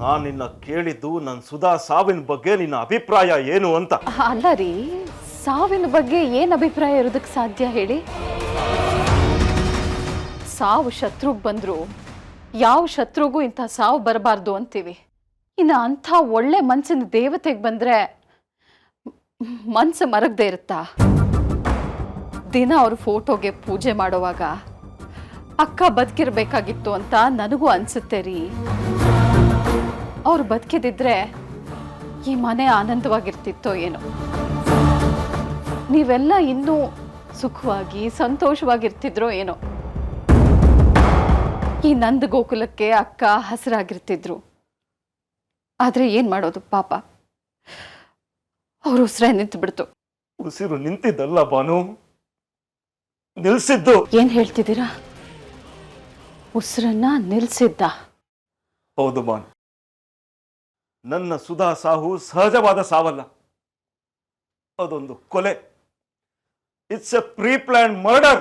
Speaker 8: ನಾನು ನಿನ್ನ ಕೇಳಿದ್ದು ನನ್ನ ಸುಧಾ ಸಾವಿನ ಬಗ್ಗೆ ನಿನ್ನ ಅಭಿಪ್ರಾಯ ಏನು ಅಂತ.
Speaker 11: ಅಲ್ಲ ರೀ, ಸಾವಿನ ಬಗ್ಗೆ ಏನ್ ಅಭಿಪ್ರಾಯ ಇರೋದಕ್ಕೆ ಸಾಧ್ಯ ಹೇಳಿ? ಸಾವು ಶತ್ರುಗ್ ಬಂದ್ರು ಯಾವ ಶತ್ರುಗೂ ಇಂಥ ಸಾವು ಬರಬಾರ್ದು ಅಂತೀವಿ. ಇನ್ನು ಅಂಥ ಒಳ್ಳೆ ಮನ್ಸಿನ ದೇವತೆಗೆ ಬಂದ್ರೆ ಮನ್ಸು ಮರಗದೆ ಇರುತ್ತಾ? ದಿನ ಅವ್ರ ಫೋಟೋಗೆ ಪೂಜೆ ಮಾಡೋವಾಗ ಅಕ್ಕ ಬದುಕಿರ್ಬೇಕಾಗಿತ್ತು ಅಂತ ನನಗೂ ಅನ್ಸುತ್ತೆ ರೀ. ಅವ್ರು ಬದುಕಿದಿದ್ರೆ ಈ ಮನೆ ಆನಂದವಾಗಿರ್ತಿತ್ತೋ ಏನೋ. ನೀವೆಲ್ಲ ಇನ್ನೂ ಸುಖವಾಗಿ ಸಂತೋಷವಾಗಿರ್ತಿದ್ರೋ ಏನೋ. ಈ ನಂದ ಗೋಕುಲಕ್ಕೆ ಅಕ್ಕ ಹಸಿರಾಗಿರ್ತಿದ್ರು. ಆದ್ರೆ ಏನ್ ಮಾಡೋದು ಪಾಪ, ಅವ್ರ ಉಸಿರೇ ನಿಂತು ಬಿಡ್ತು.
Speaker 8: ಉಸಿರು ನಿಂತಿದ್ದಲ್ಲ ಬಾನು, ನಿಲ್ಸಿದ್ದು.
Speaker 11: ಏನ್ ಹೇಳ್ತಿದ್ದೀರಾ? ಉಸಿರನ್ನ ನಿಲ್ಸಿದ್ದ?
Speaker 8: ಹೌದು ಬಾನು, ನನ್ನ ಸುಧಾ ಸಾವು ಸಹಜವಾದ ಸಾವಲ್ಲ, ಅದೊಂದು ಕೊಲೆ. It's a pre plan murder.